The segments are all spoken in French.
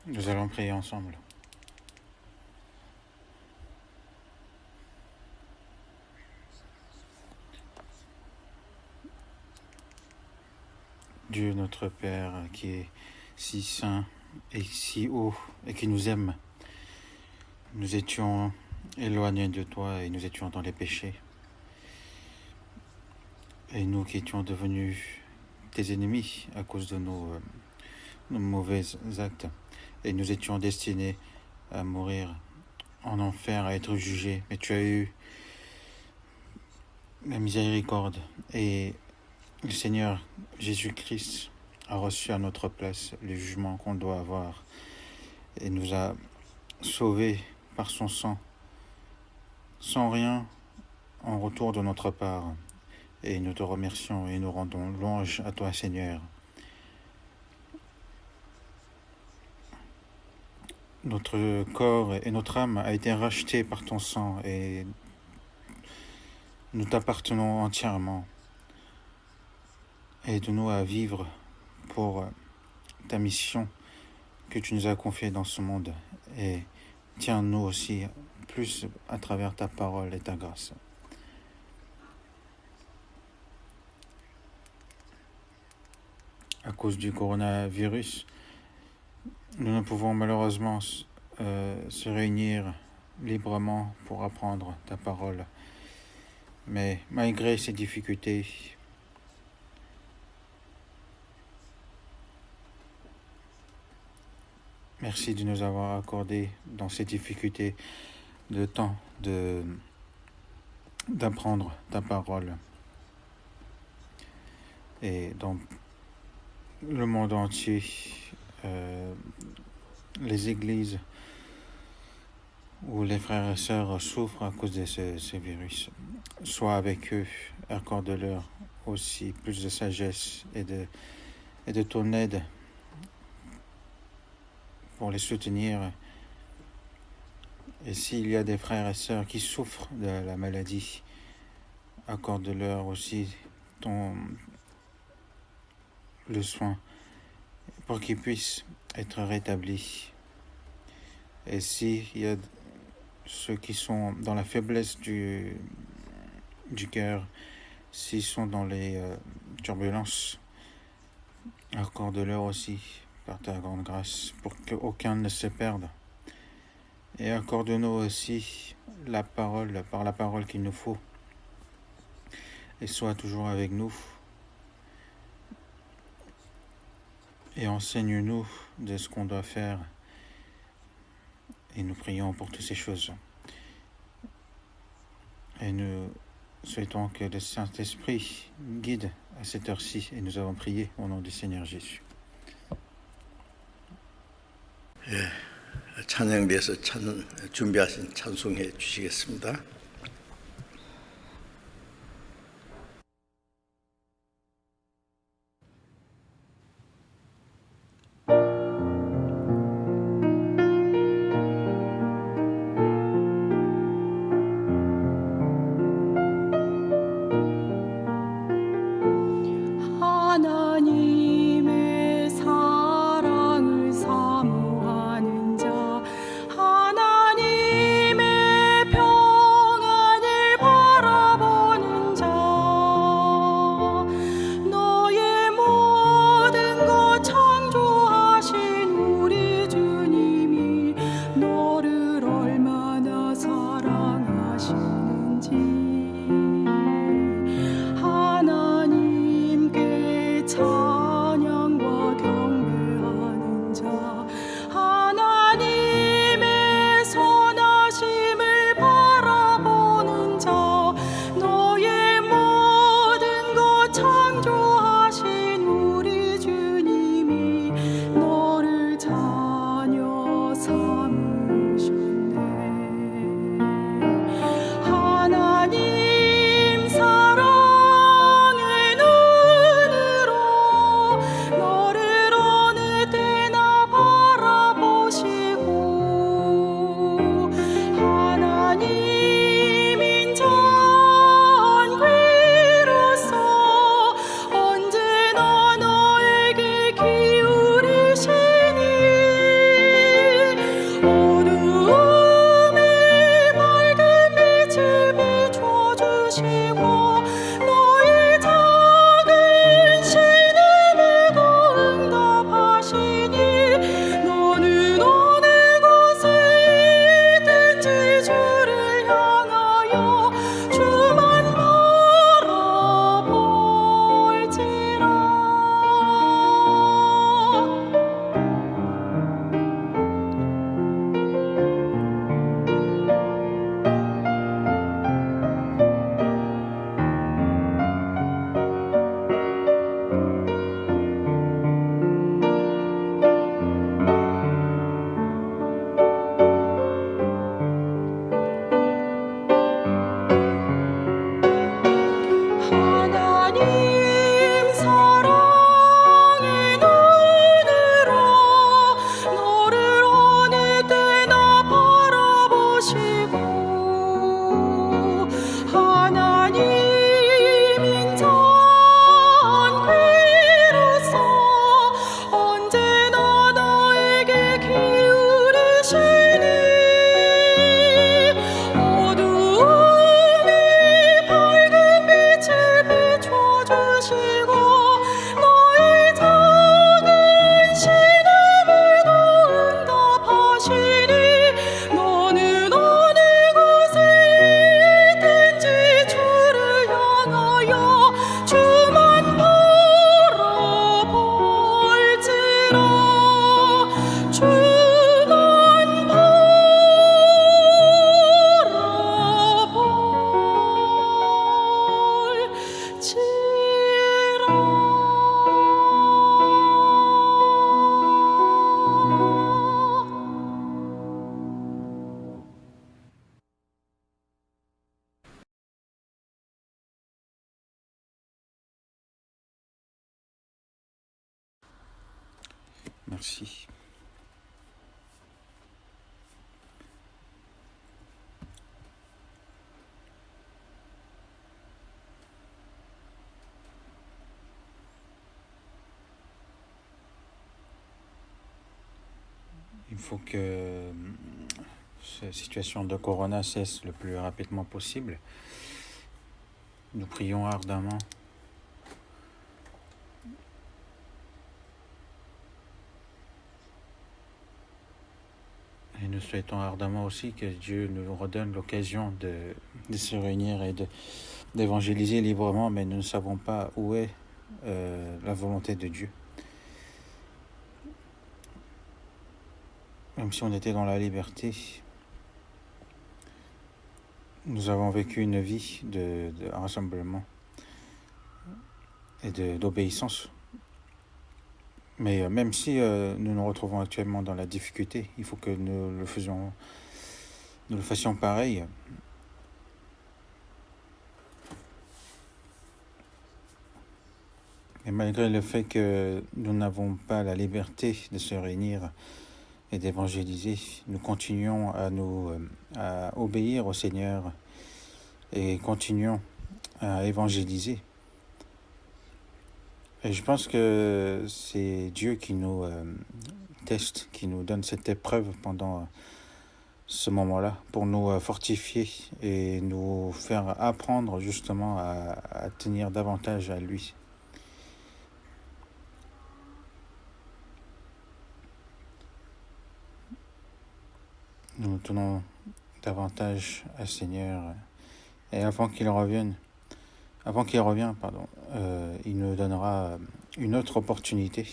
Nous allons prier ensemble. Dieu notre Père qui est si saint et si haut et qui nous aime, nous étions éloignés de toi et nous étions dans les péchés. Et nous qui étions devenus tes ennemis à cause de nos mauvais actes. Et nous étions destinés à mourir en enfer, à être jugés. Mais tu as eu la miséricorde et le Seigneur Jésus-Christ a reçu à notre place le jugement qu'on doit avoir et nous a sauvés par son sang, sans rien en retour de notre part. Et nous te remercions et nous rendons louange à toi, Seigneur. Notre corps et notre âme a été rachetés par ton sang et nous t'appartenons entièrement. Aide-nous à vivre pour ta mission que tu nous as confiée dans ce monde et tiens-nous aussi plus à travers ta parole et ta grâce. À cause du coronavirus, nous ne pouvons malheureusement se réunir librement pour apprendre ta parole. Mais malgré ces difficultés, merci de nous avoir accordé dans ces difficultés de temps d'apprendre ta parole. Et dans le monde entier, les églises où les frères et sœurs souffrent à cause de ce virus, sois avec eux, accorde-leur aussi plus de sagesse et de ton aide pour les soutenir. Et s'il y a des frères et sœurs qui souffrent de la maladie, accorde-leur aussi le soin pour qu'ils puissent être rétablis. Et s'il y a ceux qui sont dans la faiblesse du cœur, s'ils sont dans les turbulences, accorde-leur aussi par ta grande grâce pour qu'aucun ne se perde. Et accorde-nous aussi la parole, par la parole qu'il nous faut. Et sois toujours avec nous. Et enseigne-nous de ce qu'on doit faire. Et nous prions pour toutes ces choses. Et nous souhaitons que le Saint-Esprit guide à cette heure-ci. Et nous avons prié au nom du Seigneur Jésus. 찬양대에서 준비하신 찬송해 주시겠습니다. 하나님의 사랑을 사모하는 자, 하나님의 Merci. Il faut que cette situation de corona cesse le plus rapidement possible. Nous prions ardemment et nous souhaitons ardemment aussi que Dieu nous redonne l'occasion de se réunir et d'évangéliser librement, mais nous ne savons pas où est la volonté de Dieu. Même si on était dans la liberté, nous avons vécu une vie de rassemblement et d'obéissance. Mais même si nous nous retrouvons actuellement dans la difficulté, il faut que nous le fassions pareil. Et malgré le fait que nous n'avons pas la liberté de se réunir et d'évangéliser, nous continuons à obéir au Seigneur et continuons à évangéliser. Et je pense que c'est Dieu qui nous teste, qui nous donne cette épreuve pendant ce moment-là pour nous fortifier et nous faire apprendre justement à tenir davantage à lui. Nous tenons davantage à Seigneur et avant qu'il revienne, il nous donnera une autre opportunité.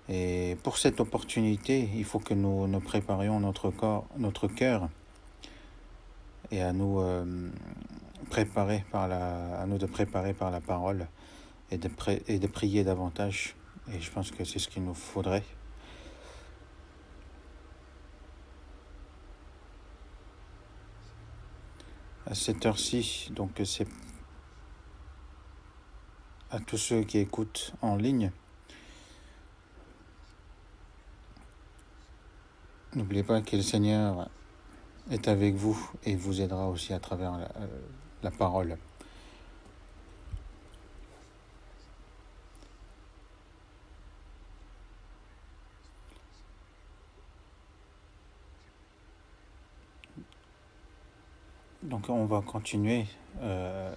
Et pour cette opportunité, il faut que nous préparions notre cœur et à nous préparer par la parole et de prier davantage. Et je pense que c'est ce qu'il nous faudrait. À cette heure-ci, donc c'est à tous ceux qui écoutent en ligne. N'oubliez pas que le Seigneur est avec vous et vous aidera aussi à travers la parole. Donc on va continuer la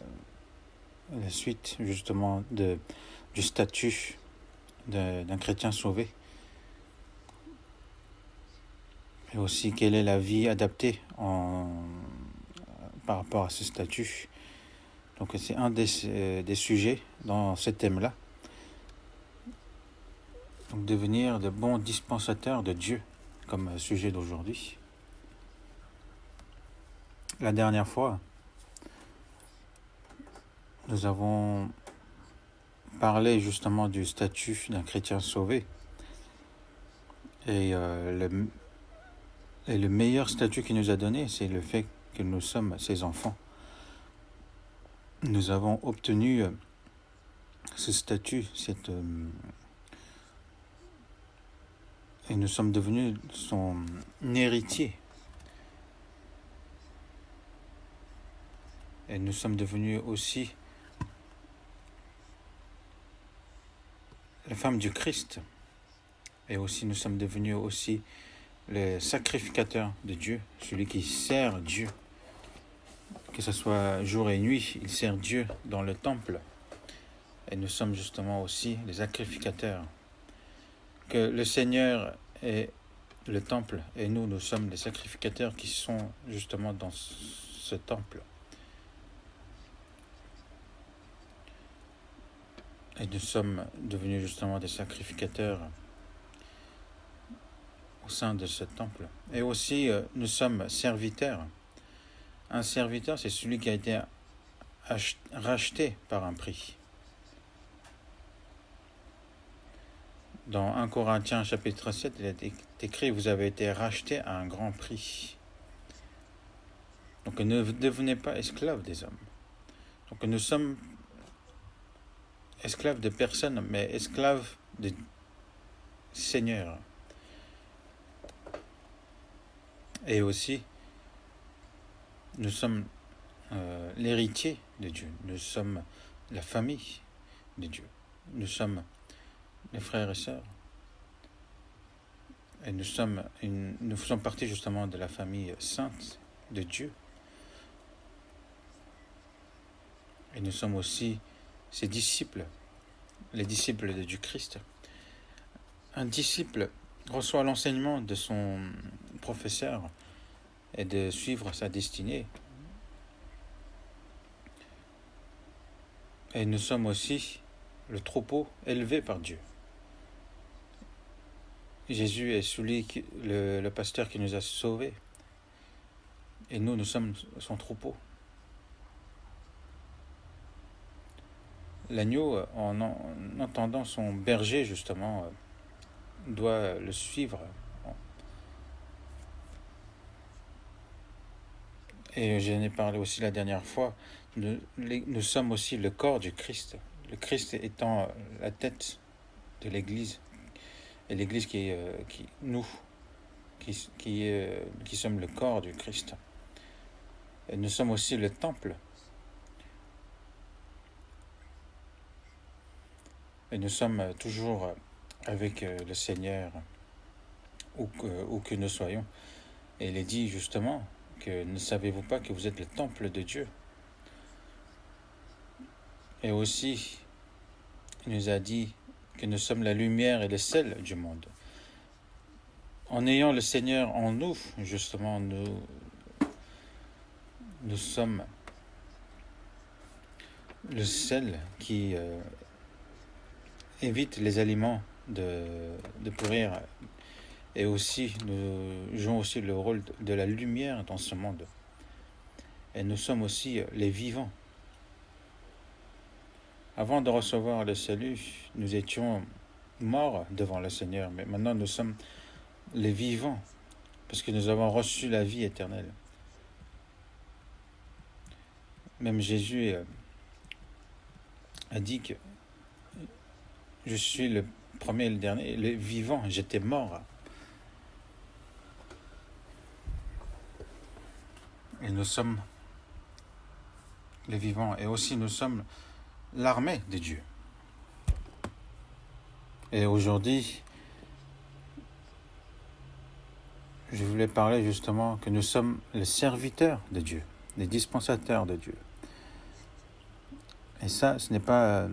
suite justement du statut d'un chrétien sauvé. Et aussi quelle est la vie adaptée par rapport à ce statut. Donc c'est un des sujets dans ce thème-là. Donc devenir de bons dispensateurs de Dieu comme sujet d'aujourd'hui. La dernière fois, nous avons parlé justement du statut d'un chrétien sauvé. Et le meilleur statut qu'il nous a donné, c'est le fait que nous sommes ses enfants. Nous avons obtenu ce statut, et nous sommes devenus son héritier. Et nous sommes devenus aussi la femme du Christ. Et aussi nous sommes devenus aussi le sacrificateur de Dieu, celui qui sert Dieu. Que ce soit jour et nuit, il sert Dieu dans le temple. Et nous sommes justement aussi les sacrificateurs. Que le Seigneur est le temple et nous sommes les sacrificateurs qui sont justement dans ce temple. Et nous sommes devenus justement des sacrificateurs au sein de ce temple. Et aussi, nous sommes serviteurs. Un serviteur, c'est celui qui a été racheté par un prix. Dans 1 Corinthiens chapitre 7, il est écrit « Vous avez été rachetés à un grand prix ». Donc ne devenez pas esclaves des hommes. Donc nous sommes esclaves de personne, mais esclaves de Seigneur. Et aussi, nous sommes l'héritier de Dieu. Nous sommes la famille de Dieu. Nous sommes les frères et sœurs. Et nous faisons partie justement de la famille sainte de Dieu. Et nous sommes aussi ses disciples, les disciples du Christ. Un disciple reçoit l'enseignement de son professeur et de suivre sa destinée. Et nous sommes aussi le troupeau élevé par Dieu. Jésus est le pasteur qui nous a sauvés. Et nous sommes son troupeau. L'agneau, en entendant son berger, justement, doit le suivre. Et j'en ai parlé aussi la dernière fois, nous sommes aussi le corps du Christ. Le Christ étant la tête de l'Église. Et l'Église qui sommes le corps du Christ. Et nous sommes aussi le temple. Et nous sommes toujours avec le Seigneur, où que nous soyons. Et il est dit justement que ne savez-vous pas que vous êtes le temple de Dieu? Et aussi, il nous a dit que nous sommes la lumière et le sel du monde. En ayant le Seigneur en nous, justement, nous sommes le sel qui évite les aliments de pourrir. Et aussi, nous jouons aussi le rôle de la lumière dans ce monde. Et nous sommes aussi les vivants. Avant de recevoir le salut, nous étions morts devant le Seigneur, mais maintenant nous sommes les vivants, parce que nous avons reçu la vie éternelle. Même Jésus a dit que je suis le premier et le dernier, le vivant, j'étais mort. Et nous sommes les vivants, et aussi nous sommes l'armée de Dieu. Et aujourd'hui, je voulais parler justement que nous sommes les serviteurs de Dieu, les dispensateurs de Dieu. Et ça, ce n'est pas...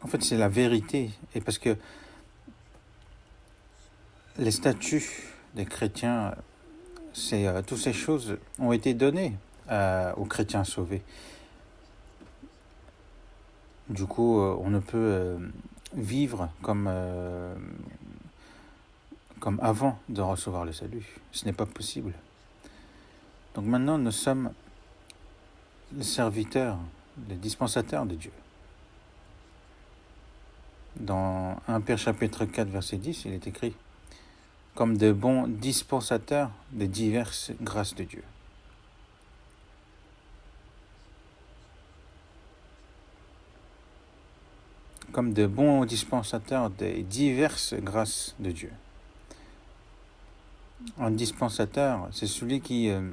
En fait, c'est la vérité. Et parce que les statuts des chrétiens, toutes ces choses ont été données aux chrétiens sauvés. Du coup, on ne peut vivre comme avant de recevoir le salut. Ce n'est pas possible. Donc maintenant, nous sommes les serviteurs, les dispensateurs de Dieu. Dans 1 Pierre chapitre 4, verset 10, il est écrit « Comme de bons dispensateurs des diverses grâces de Dieu ». Comme de bons dispensateurs des diverses grâces de Dieu. Un dispensateur, c'est celui qui est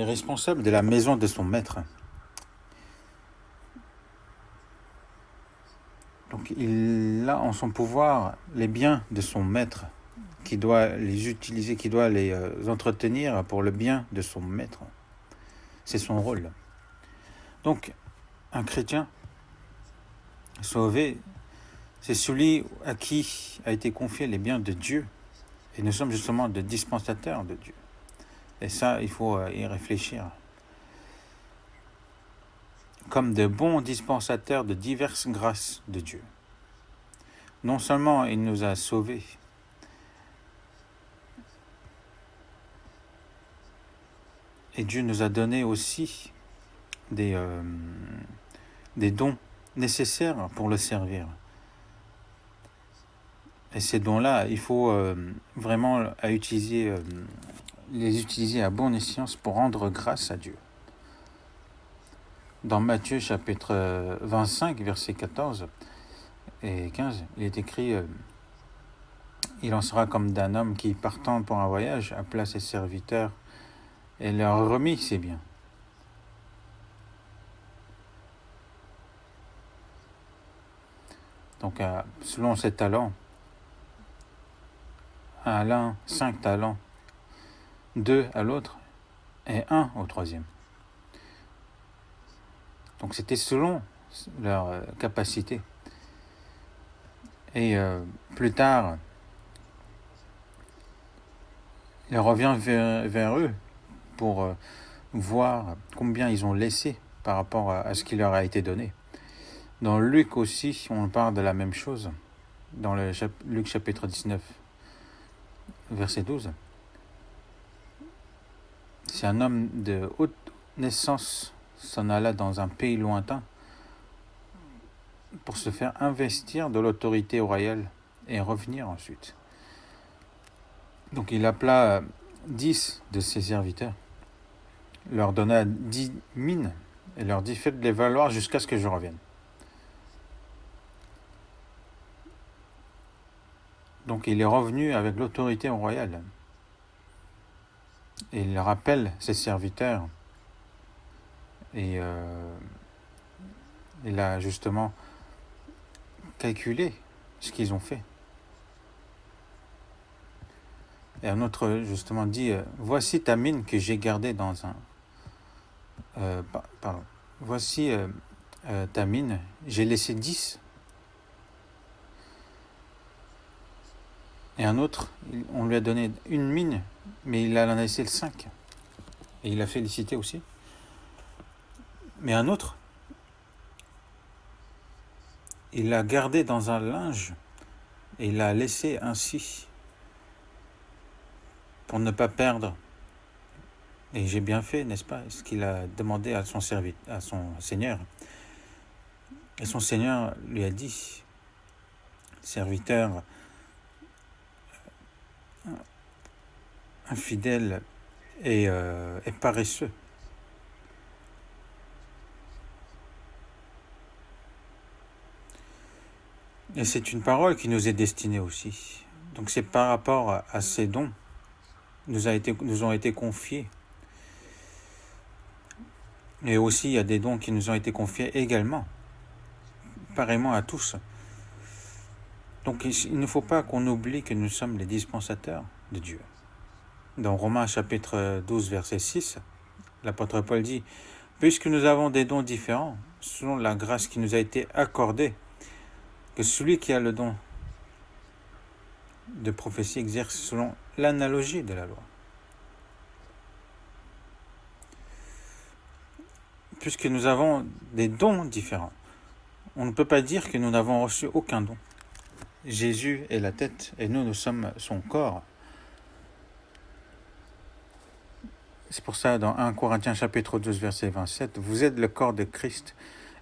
responsable de la maison de son maître. Donc il a en son pouvoir les biens de son maître, qui doit les utiliser, qui doit les entretenir pour le bien de son maître. C'est son rôle. Donc un chrétien sauvé, c'est celui à qui a été confié les biens de Dieu. Et nous sommes justement des dispensateurs de Dieu. Et ça, il faut y réfléchir. Comme de bons dispensateurs de diverses grâces de Dieu. Non seulement il nous a sauvés, et Dieu nous a donné aussi des dons nécessaires pour le servir. Et ces dons-là, il faut vraiment les utiliser à bon escient pour rendre grâce à Dieu. dans Matthieu chapitre 25, versets 14 et 15, il est écrit il en sera comme d'un homme qui, partant pour un voyage, appela ses serviteurs et leur remit ses biens. Donc, selon ses talents, à l'un 5 talents, 2 à l'autre et 1 au troisième. Donc, c'était selon leur capacité. Et plus tard, il revient vers eux pour voir combien ils ont laissé par rapport à ce qui leur a été donné. Dans Luc aussi, on parle de la même chose. Dans Luc chapitre 19, verset 12. Si un homme de haute naissance s'en alla dans un pays lointain pour se faire investir de l'autorité royale et revenir ensuite. Donc il appela 10 de ses serviteurs, leur donna 10 mines et leur dit: faites-les valoir jusqu'à ce que je revienne. Donc il est revenu avec l'autorité royale. Et il rappelle ses serviteurs. Et il a justement calculé ce qu'ils ont fait. Et un autre justement dit: voici ta mine que j'ai gardée dans un... Voici ta mine, j'ai laissé 10. Et un autre, on lui a donné une mine, mais il en a laissé 5. Et il a félicité aussi. Mais un autre, il l'a gardé dans un linge et il l'a laissé ainsi pour ne pas perdre. Et j'ai bien fait, n'est-ce pas, ce qu'il a demandé à son Seigneur. Et son Seigneur lui a dit: serviteur infidèle et paresseux. Et c'est une parole qui nous est destinée aussi. Donc c'est par rapport à ces dons nous ont été confiés. Et aussi il y a des dons qui nous ont été confiés également, pareillement à tous. Donc il ne faut pas qu'on oublie que nous sommes les dispensateurs de Dieu. Dans Romains chapitre 12, verset 6, l'apôtre Paul dit: puisque nous avons des dons différents, selon la grâce qui nous a été accordée, que celui qui a le don de prophétie exerce selon l'analogie de la loi. Puisque nous avons des dons différents, on ne peut pas dire que nous n'avons reçu aucun don. Jésus est la tête et nous sommes son corps. C'est pour ça, dans 1 Corinthiens chapitre 12, verset 27, vous êtes le corps de Christ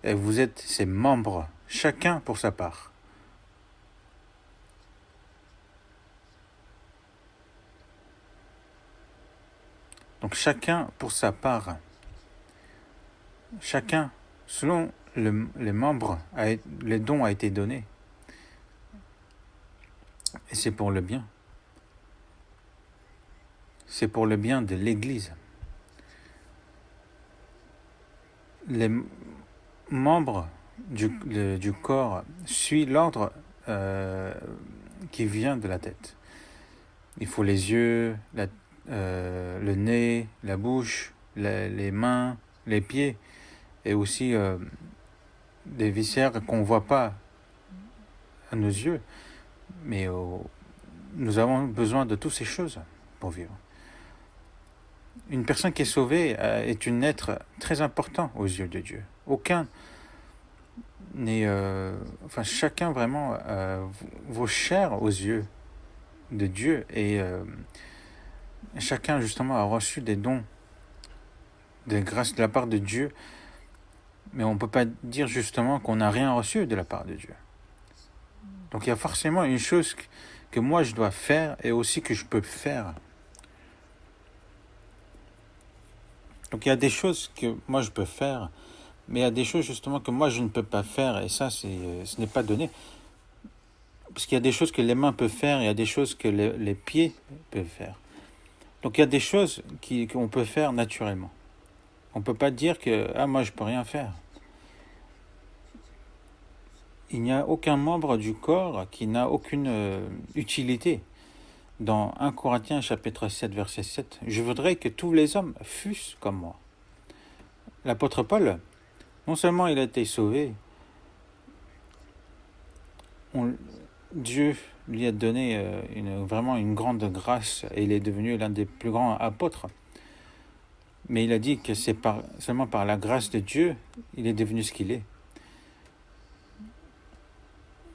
et vous êtes ses membres, chacun pour sa part. Donc chacun pour sa part. Chacun, selon les membres, les dons a été donné. Et c'est pour le bien. C'est pour le bien de l'Église. Les membres du corps suivent l'ordre qui vient de la tête. Il faut les yeux, le nez, la bouche, les mains, les pieds, et aussi des viscères qu'on ne voit pas à nos yeux. Mais nous avons besoin de toutes ces choses pour vivre. Une personne qui est sauvée est un être très important aux yeux de Dieu. Aucun n'est... chacun vraiment vaut cher aux yeux de Dieu. Et chacun justement a reçu des dons, des grâces de la part de Dieu. Mais on ne peut pas dire justement qu'on n'a rien reçu de la part de Dieu. Donc il y a forcément une chose que moi je dois faire et aussi que je peux faire. Donc il y a des choses que moi je peux faire Mais il y a des choses justement que moi je ne peux pas faire, et ça ce n'est pas donné. Parce qu'il y a des choses que les mains peuvent faire, il y a des choses que les pieds peuvent faire. Donc il y a des choses qu'on peut faire naturellement. On ne peut pas dire que « Ah, moi je peux rien faire ». Il n'y a aucun membre du corps qui n'a aucune utilité. Dans 1 Corinthiens chapitre 7, verset 7, « Je voudrais que tous les hommes fussent comme moi ». L'apôtre Paul, non seulement il a été sauvé, Dieu lui a donné vraiment une grande grâce et il est devenu l'un des plus grands apôtres. Mais il a dit que c'est seulement par la grâce de Dieu il est devenu ce qu'il est.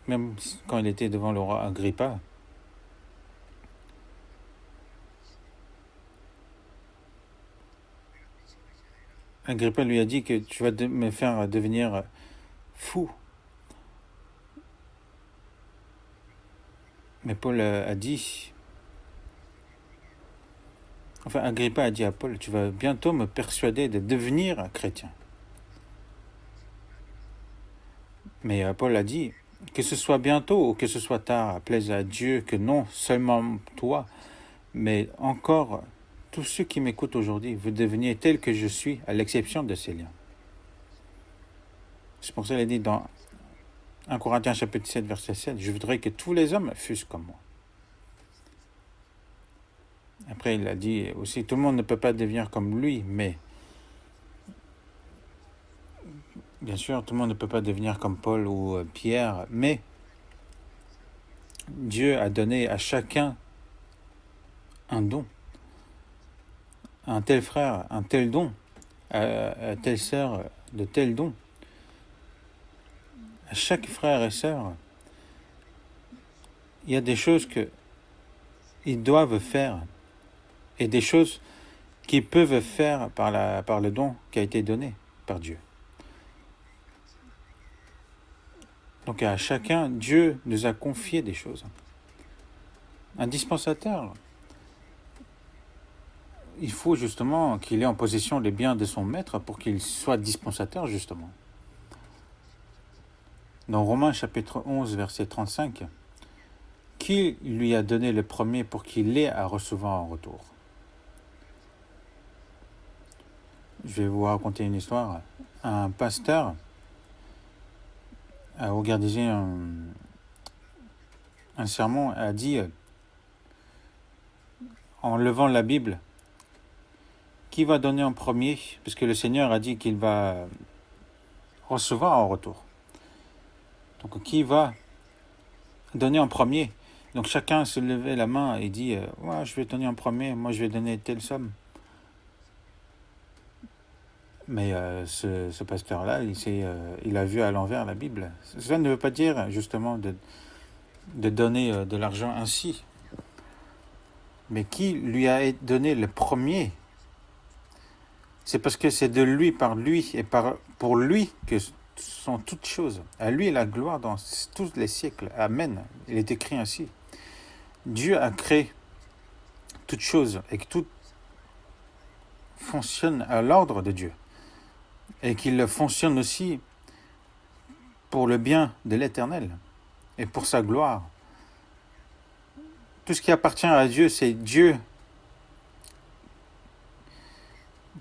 Même quand il était devant le roi Agrippa, Agrippa lui a dit que tu vas me faire devenir fou. Mais Paul a dit, Agrippa a dit à Paul, tu vas bientôt me persuader de devenir chrétien. Mais Paul a dit, que ce soit bientôt ou que ce soit tard, plaise à Dieu que non seulement toi, mais encore tous ceux qui m'écoutent aujourd'hui, vous deveniez tel que je suis, à l'exception de ces liens. C'est pour ça qu'il a dit dans 1 Corinthiens chapitre 7, verset 7, « Je voudrais que tous les hommes fussent comme moi. » Après, il a dit aussi, tout le monde ne peut pas devenir comme lui, mais bien sûr, tout le monde ne peut pas devenir comme Paul ou Pierre, mais Dieu a donné à chacun un don. Un tel frère, un tel don, à telle sœur, de tel don. À chaque frère et sœur, il y a des choses qu'ils doivent faire et des choses qu'ils peuvent faire par le don qui a été donné par Dieu. Donc à chacun, Dieu nous a confié des choses. Un dispensateur, il faut justement qu'il ait en possession les biens de son maître pour qu'il soit dispensateur, justement. Dans Romains chapitre 11, verset 35, « Qui lui a donné le premier pour qu'il ait à recevoir en retour ?» Je vais vous raconter une histoire. Un pasteur a organisé un sermon, a dit, en levant la Bible, qui va donner en premier, parce que le Seigneur a dit qu'il va recevoir en retour. Donc qui va donner en premier? Donc chacun se levait la main et dit, ouais, je vais donner en premier, moi je vais donner telle somme. Mais ce pasteur-là, il a vu à l'envers la Bible. Cela ne veut pas dire justement de donner de l'argent ainsi. Mais qui lui a donné le premier? C'est parce que c'est de lui, par lui et pour lui que sont toutes choses. À lui la gloire dans tous les siècles. Amen. Il est écrit ainsi. Dieu a créé toutes choses et que tout fonctionne à l'ordre de Dieu. Et qu'il fonctionne aussi pour le bien de l'Éternel et pour sa gloire. Tout ce qui appartient à Dieu, c'est Dieu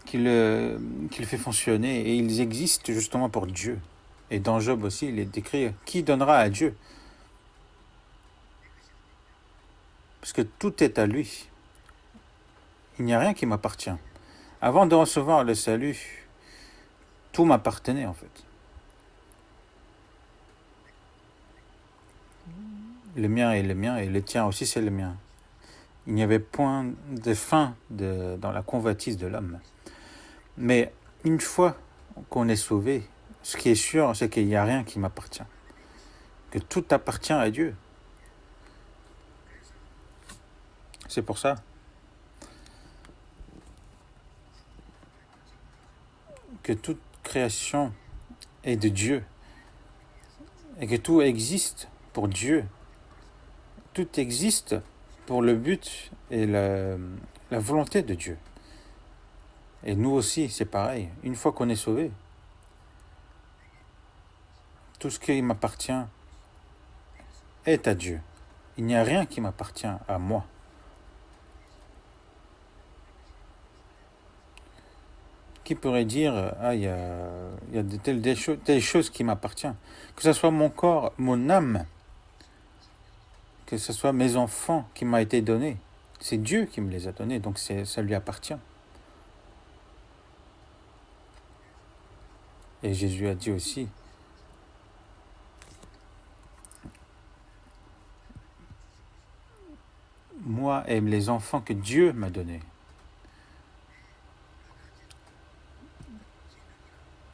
qui le fait fonctionner et ils existent justement pour Dieu. Et dans Job aussi, il est écrit « Qui donnera à Dieu ?» Parce que tout est à lui. Il n'y a rien qui m'appartient. Avant de recevoir le salut, tout m'appartenait en fait. Le mien est le mien et le tien aussi c'est le mien. Il n'y avait point de fin dans la convoitise de l'homme. Mais une fois qu'on est sauvé, ce qui est sûr, c'est qu'il n'y a rien qui m'appartient. Que tout appartient à Dieu. C'est pour ça que toute création est de Dieu et que tout existe pour Dieu. Tout existe pour le but et la volonté de Dieu. Et nous aussi, c'est pareil. Une fois qu'on est sauvé, tout ce qui m'appartient est à Dieu. Il n'y a rien qui m'appartient à moi. Qui pourrait dire, il y a telles choses qui m'appartiennent. Que ce soit mon corps, mon âme, que ce soit mes enfants qui m'ont été donnés. C'est Dieu qui me les a donnés, donc ça lui appartient. Et Jésus a dit aussi, moi et les enfants que Dieu m'a donnés.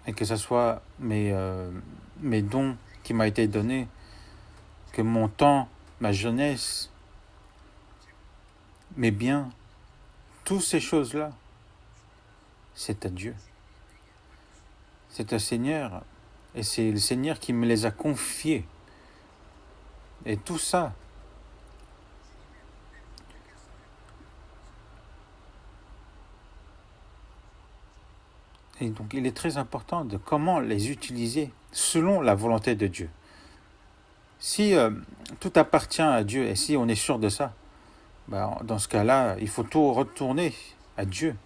Et que ce soit mes dons qui m'ont été donnés, que mon temps, ma jeunesse, mes biens, toutes ces choses-là, c'est à Dieu. C'est un Seigneur, et c'est le Seigneur qui me les a confiés. Et tout ça, et donc il est très important de comment les utiliser selon la volonté de Dieu. Si tout appartient à Dieu, et si on est sûr de ça, dans ce cas-là, il faut tout retourner à Dieu.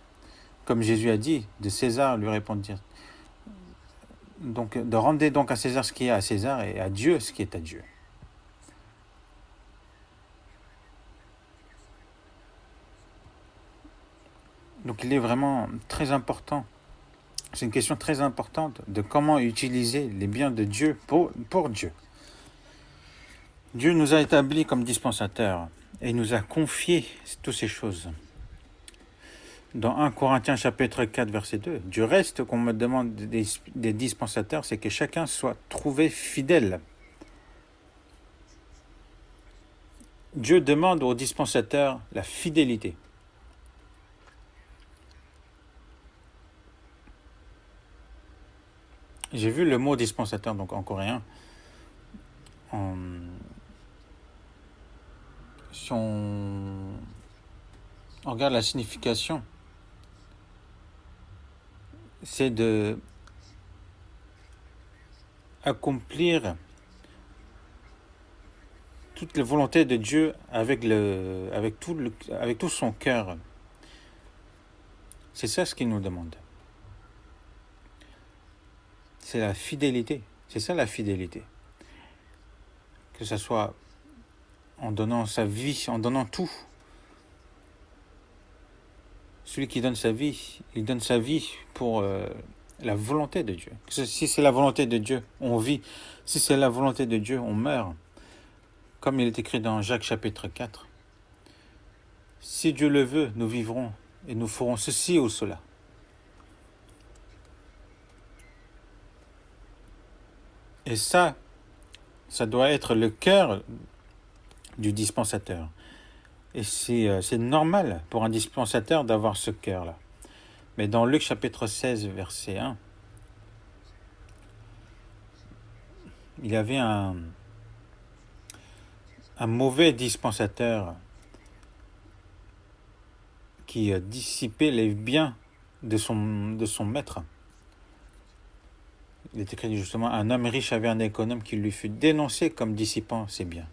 Comme Jésus a dit, de César lui répondit. Donc, de rendre donc à César ce qui est à César et à Dieu ce qui est à Dieu. Donc, il est vraiment très important. C'est une question très importante de comment utiliser les biens de Dieu pour Dieu. Dieu nous a établis comme dispensateurs et il nous a confié toutes ces choses. Dans 1 Corinthiens chapitre 4 verset 2, du reste qu'on me demande des dispensateurs, c'est que chacun soit trouvé fidèle. Dieu demande aux dispensateurs la fidélité. J'ai vu le mot dispensateur donc en coréen. Si on regarde la signification, c'est de accomplir toute la volonté de Dieu avec tout son cœur. C'est ça ce qu'il nous demande. C'est la fidélité. C'est ça la fidélité. Que ce soit en donnant sa vie, en donnant tout. Celui qui donne sa vie, il donne sa vie pour la volonté de Dieu. Si c'est la volonté de Dieu, on vit. Si c'est la volonté de Dieu, on meurt. Comme il est écrit dans Jacques chapitre 4. Si Dieu le veut, nous vivrons et nous ferons ceci ou cela. Et ça doit être le cœur du dispensateur. Et c'est normal pour un dispensateur d'avoir ce cœur-là. Mais dans Luc chapitre 16, verset 1, il y avait un mauvais dispensateur qui dissipait les biens de son maître. Il est écrit justement, un homme riche avait un économe qui lui fut dénoncé comme dissipant ses biens.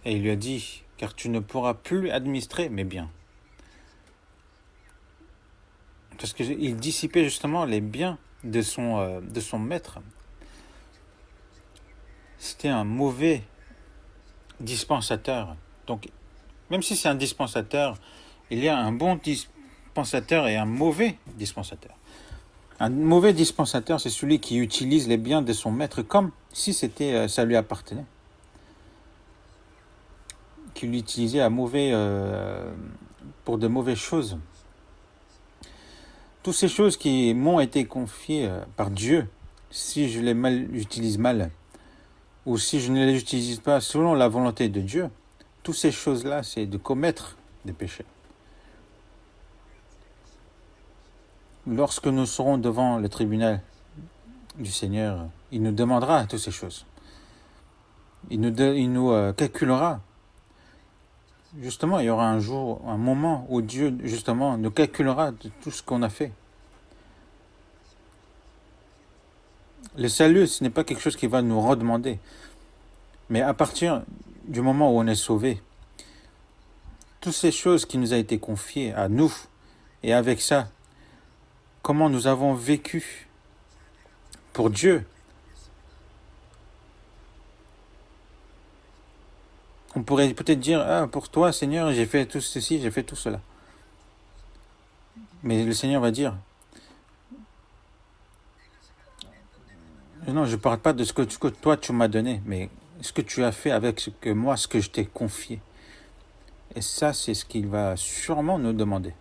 Et il lui a dit, car tu ne pourras plus administrer mes biens. Parce qu'il dissipait justement les biens de son maître. C'était un mauvais dispensateur. Donc, même si c'est un dispensateur, il y a un bon dispensateur et un mauvais dispensateur. Un mauvais dispensateur, c'est celui qui utilise les biens de son maître comme si ça lui appartenait. Qui l'utilisait pour de mauvaises choses. Toutes ces choses qui m'ont été confiées par Dieu, si je les utilise mal, ou si je ne les utilise pas selon la volonté de Dieu, toutes ces choses-là, c'est de commettre des péchés. Lorsque nous serons devant le tribunal du Seigneur, il nous demandera toutes ces choses. Il nous calculera. Justement, il y aura un moment où Dieu, justement, nous calculera de tout ce qu'on a fait. Le salut, ce n'est pas quelque chose qui va nous redemander. Mais à partir du moment où on est sauvé, toutes ces choses qui nous ont été confiées à nous, et avec ça, comment nous avons vécu pour Dieu. On pourrait peut-être dire, ah, pour toi, Seigneur, j'ai fait tout ceci, j'ai fait tout cela. Mais le Seigneur va dire, non, je ne parle pas de ce que toi, tu m'as donné, mais ce que tu as fait avec ce que je t'ai confié. Et ça, c'est ce qu'il va sûrement nous demander.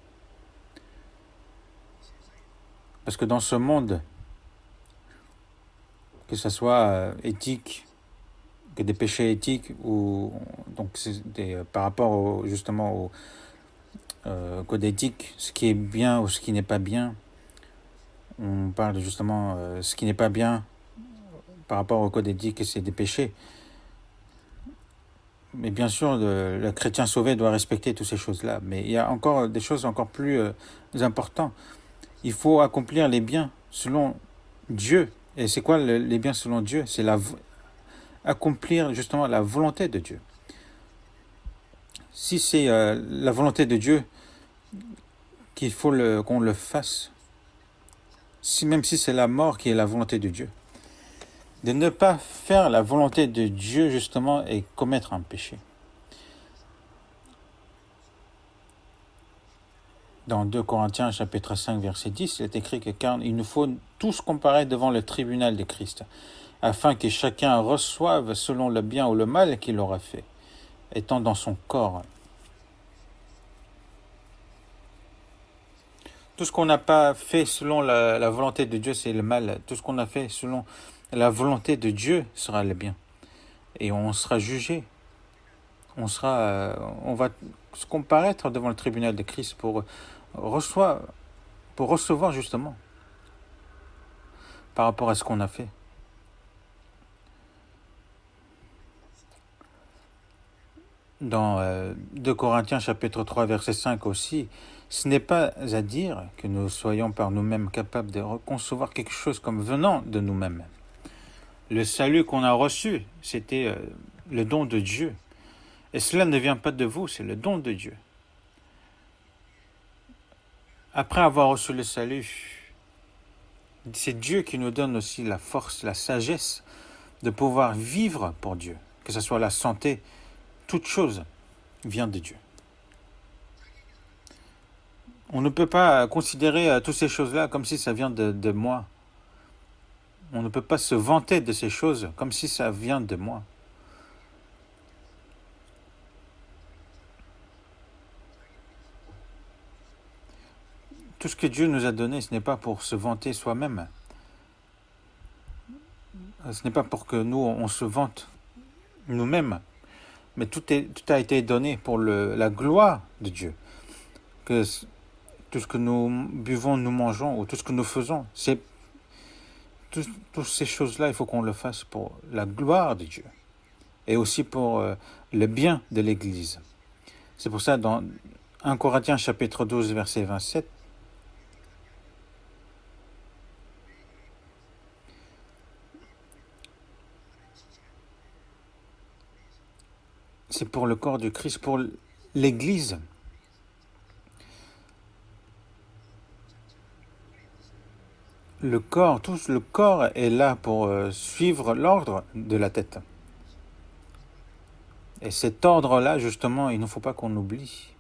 Parce que dans ce monde, que ce soit éthique, que des péchés éthiques, ou donc par rapport justement au code éthique, ce qui est bien ou ce qui n'est pas bien, on parle justement ce qui n'est pas bien par rapport au code éthique, c'est des péchés. Mais bien sûr, le chrétien sauvé doit respecter toutes ces choses-là. Mais il y a encore des choses encore plus importantes. Il faut accomplir les biens selon Dieu. Et c'est quoi les biens selon Dieu? C'est accomplir justement la volonté de Dieu. Si c'est la volonté de Dieu qu'il faut qu'on le fasse, même si c'est la mort qui est la volonté de Dieu, de ne pas faire la volonté de Dieu justement et commettre un péché. Dans 2 Corinthiens chapitre 5 verset 10, il est écrit que car il nous faut tous comparaître devant le tribunal de Christ, afin que chacun reçoive selon le bien ou le mal qu'il aura fait, étant dans son corps. Tout ce qu'on n'a pas fait selon la volonté de Dieu, c'est le mal. Tout ce qu'on a fait selon la volonté de Dieu sera le bien. Et on sera jugé. On va se comparaître devant le tribunal de Christ pour recevoir justement par rapport à ce qu'on a fait. Dans 2 Corinthiens chapitre 3 verset 5 aussi, ce n'est pas à dire que nous soyons par nous-mêmes capables de concevoir quelque chose comme venant de nous-mêmes. Le salut qu'on a reçu, c'était le don de Dieu. Et cela ne vient pas de vous, c'est le don de Dieu. Après avoir reçu le salut, c'est Dieu qui nous donne aussi la force, la sagesse de pouvoir vivre pour Dieu. Que ce soit la santé, toute chose vient de Dieu. On ne peut pas considérer toutes ces choses-là comme si ça vient de moi. On ne peut pas se vanter de ces choses comme si ça vient de moi. Tout ce que Dieu nous a donné, ce n'est pas pour se vanter soi-même. Ce n'est pas pour que nous, on se vante nous-mêmes. Mais tout a été donné pour la gloire de Dieu. Que tout ce que nous buvons, nous mangeons, ou tout ce que nous faisons, c'est toutes ces choses-là, il faut qu'on le fasse pour la gloire de Dieu. Et aussi pour le bien de l'Église. C'est pour ça, dans 1 Corinthiens chapitre 12, verset 27, c'est pour le corps du Christ, pour l'Église. Le corps est là pour suivre l'ordre de la tête. Et cet ordre-là, justement, il ne faut pas qu'on oublie.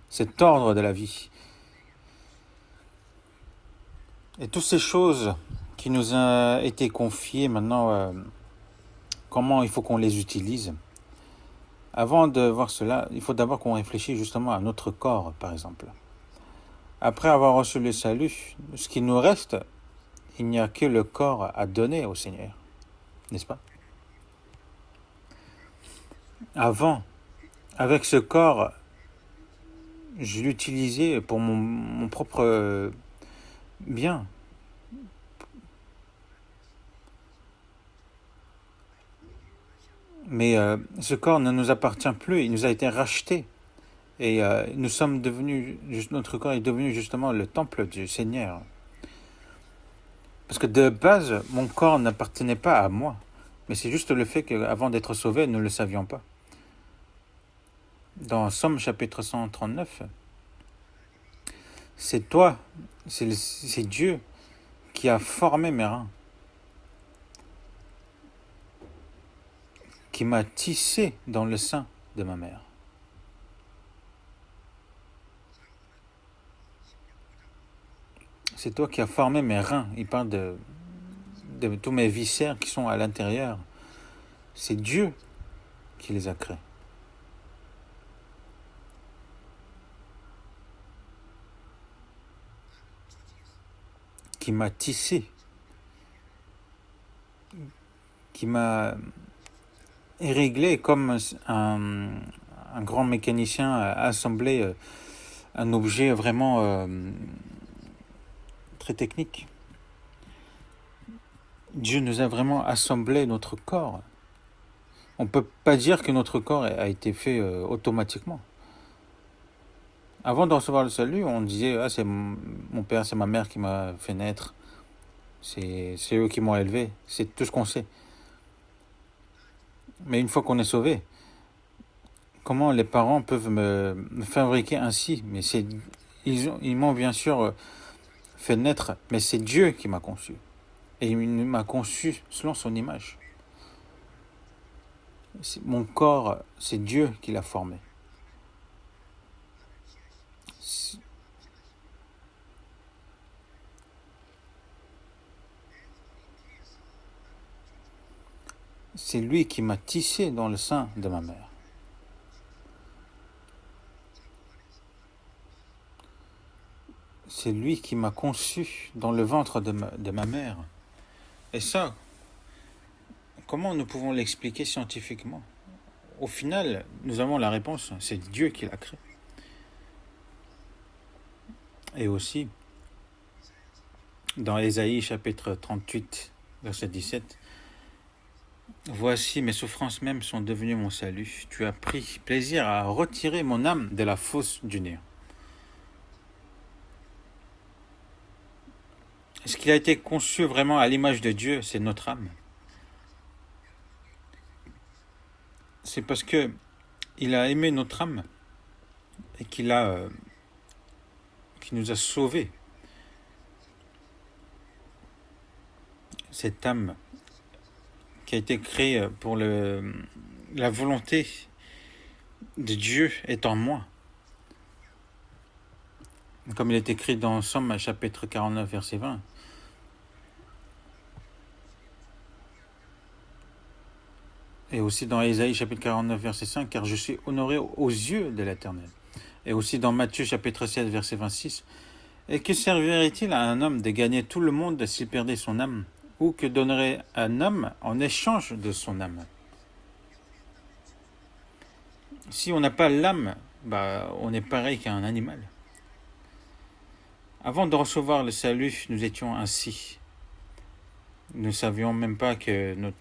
Cet ordre de la vie. Et toutes ces choses qui nous ont été confiées maintenant, comment il faut qu'on les utilise. Avant de voir cela, il faut d'abord qu'on réfléchisse justement à notre corps, par exemple. Après avoir reçu le salut, ce qui nous reste, il n'y a que le corps à donner au Seigneur, n'est-ce pas? Avant, avec ce corps, je l'utilisais pour mon propre bien. Mais ce corps ne nous appartient plus, il nous a été racheté. Et notre corps est devenu justement le temple du Seigneur. Parce que de base, mon corps n'appartenait pas à moi. Mais c'est juste le fait qu'avant d'être sauvés, nous ne le savions pas. Dans Somme chapitre 139, c'est toi, c'est Dieu qui a formé mes reins, qui m'a tissé dans le sein de ma mère. C'est toi qui as formé mes reins. Il parle de tous mes viscères qui sont à l'intérieur. C'est Dieu qui les a créés. Qui m'a tissé. Qui m'a réglé comme un grand mécanicien a assemblé un objet vraiment très technique. Dieu nous a vraiment assemblé notre corps. On ne peut pas dire que notre corps a été fait automatiquement. Avant de recevoir le salut, on disait c'est mon père, c'est ma mère qui m'a fait naître. C'est eux qui m'ont élevé. C'est tout ce qu'on sait. Mais une fois qu'on est sauvé, comment les parents peuvent me fabriquer ainsi? Mais ils m'ont bien sûr fait naître, mais c'est Dieu qui m'a conçu. Et il m'a conçu selon son image. Mon corps, c'est Dieu qui l'a formé. C'est lui qui m'a tissé dans le sein de ma mère. C'est lui qui m'a conçu dans le ventre de ma mère. Et ça, comment nous pouvons l'expliquer scientifiquement? Au final, nous avons la réponse, c'est Dieu qui l'a créé. Et aussi, dans Ésaïe chapitre 38, verset 17, « Voici mes souffrances même sont devenues mon salut. Tu as pris plaisir à retirer mon âme de la fosse du néant. » Ce qui a été conçu vraiment à l'image de Dieu, c'est notre âme. C'est parce que il a aimé notre âme et qu'il nous a sauvés. Cette âme qui a été créée pour la volonté de Dieu est en moi. Comme il est écrit dans Somme chapitre 49, verset 20. Et aussi dans Ésaïe chapitre 49, verset 5, « Car je suis honoré aux yeux de l'Éternel. » Et aussi dans Matthieu chapitre 7, verset 26, « Et que servirait-il à un homme de gagner tout le monde s'il perdait son âme? Ou que donnerait un homme en échange de son âme? » Si on n'a pas l'âme, on est pareil qu'un animal. Avant de recevoir le salut, nous étions ainsi. Nous ne savions même pas qu'une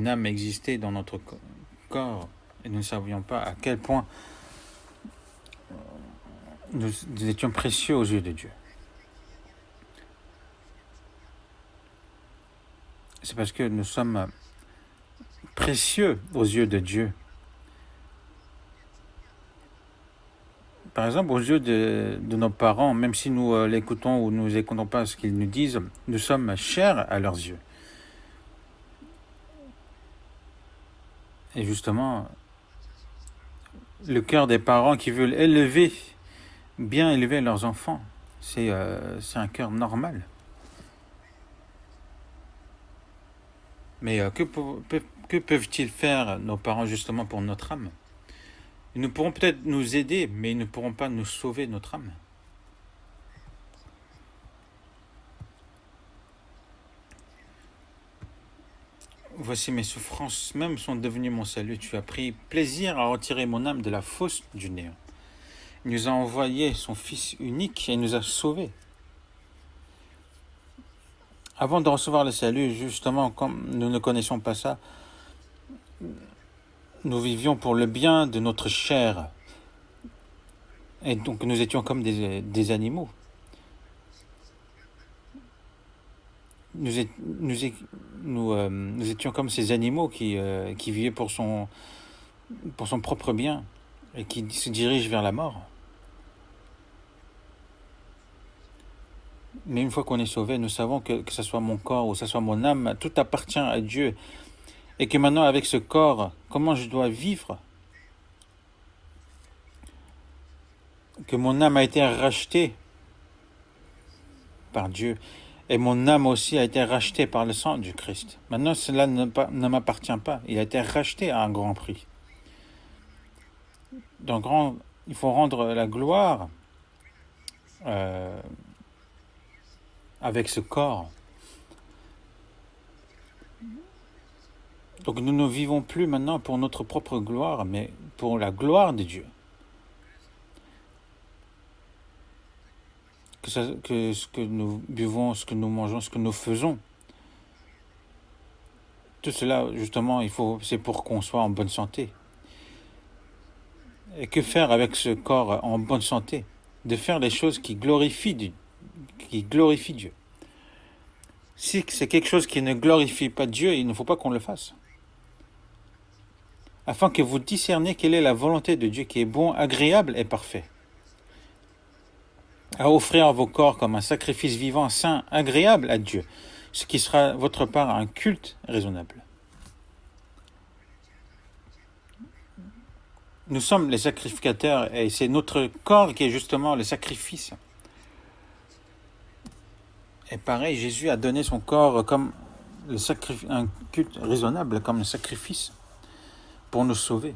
âme existait dans notre corps. Et nous ne savions pas à quel point nous étions précieux aux yeux de Dieu. C'est parce que nous sommes précieux aux yeux de Dieu. Par exemple, aux yeux de nos parents, même si nous l'écoutons ou nous n'écoutons pas ce qu'ils nous disent, nous sommes chers à leurs yeux. Et justement, le cœur des parents qui veulent bien élever leurs enfants, c'est un cœur normal. Mais que peuvent-ils faire, nos parents, justement, pour notre âme? Ils ne pourront peut-être nous aider, mais ils ne pourront pas nous sauver notre âme. Voici mes souffrances même sont devenues mon salut. Tu as pris plaisir à retirer mon âme de la fosse du néant. Il nous a envoyé son Fils unique et il nous a sauvés. Avant de recevoir le salut, justement, comme nous ne connaissons pas ça, nous vivions pour le bien de notre chair. Et donc nous étions comme des animaux. nous étions comme ces animaux qui vivaient pour son propre bien et qui se dirigent vers la mort. Mais une fois qu'on est sauvé, nous savons que ce soit mon corps ou que ce soit mon âme, tout appartient à Dieu. Et que maintenant, avec ce corps, comment je dois vivre? Que mon âme a été rachetée par Dieu. Et mon âme aussi a été rachetée par le sang du Christ. Maintenant, cela ne m'appartient pas. Il a été racheté à un grand prix. Donc, il faut rendre la gloire avec ce corps. Donc, nous ne vivons plus maintenant pour notre propre gloire, mais pour la gloire de Dieu. Que ce que nous buvons, ce que nous mangeons, ce que nous faisons, tout cela, justement, c'est pour qu'on soit en bonne santé. Et que faire avec ce corps en bonne santé? De faire les choses qui glorifient Dieu. Si c'est quelque chose qui ne glorifie pas Dieu, il ne faut pas qu'on le fasse. Afin que vous discerniez quelle est la volonté de Dieu qui est bon, agréable et parfait. À offrir vos corps comme un sacrifice vivant, saint, agréable à Dieu, ce qui sera votre part un culte raisonnable. Nous sommes les sacrificateurs et c'est notre corps qui est justement le sacrifice. Et pareil, Jésus a donné son corps comme un culte raisonnable, comme un sacrifice pour nous sauver.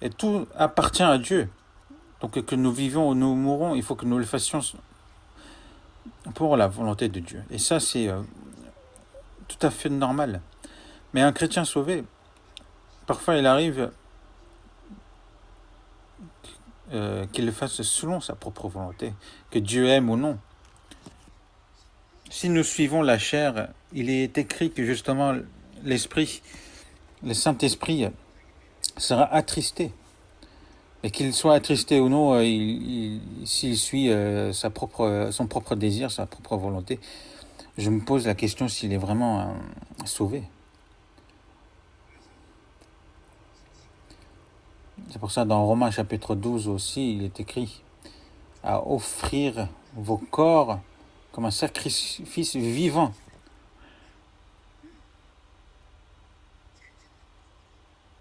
Et tout appartient à Dieu. Donc que nous vivions ou nous mourons, il faut que nous le fassions pour la volonté de Dieu. Et ça, c'est tout à fait normal. Mais un chrétien sauvé, parfois il arrive qu'il le fasse selon sa propre volonté, que Dieu aime ou non. Si nous suivons la chair, il est écrit que justement l'Esprit, le Saint-Esprit sera attristé. Et qu'il soit attristé ou non, s'il suit son propre désir, sa propre volonté, je me pose la question s'il est vraiment sauvé. C'est pour ça dans Romains chapitre 12 aussi, il est écrit à offrir vos corps comme un sacrifice vivant.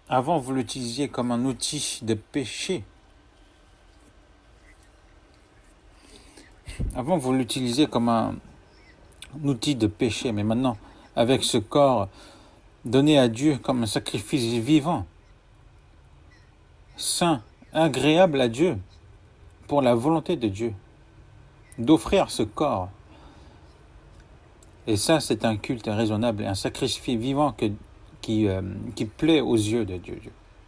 Avant, vous l'utilisiez comme un outil de péché. Avant, vous l'utilisiez comme un outil de péché, mais maintenant, avec ce corps donné à Dieu comme un sacrifice vivant, saint, agréable à Dieu, pour la volonté de Dieu, d'offrir ce corps. Et ça, c'est un culte raisonnable, un sacrifice vivant qui plaît aux yeux de Dieu,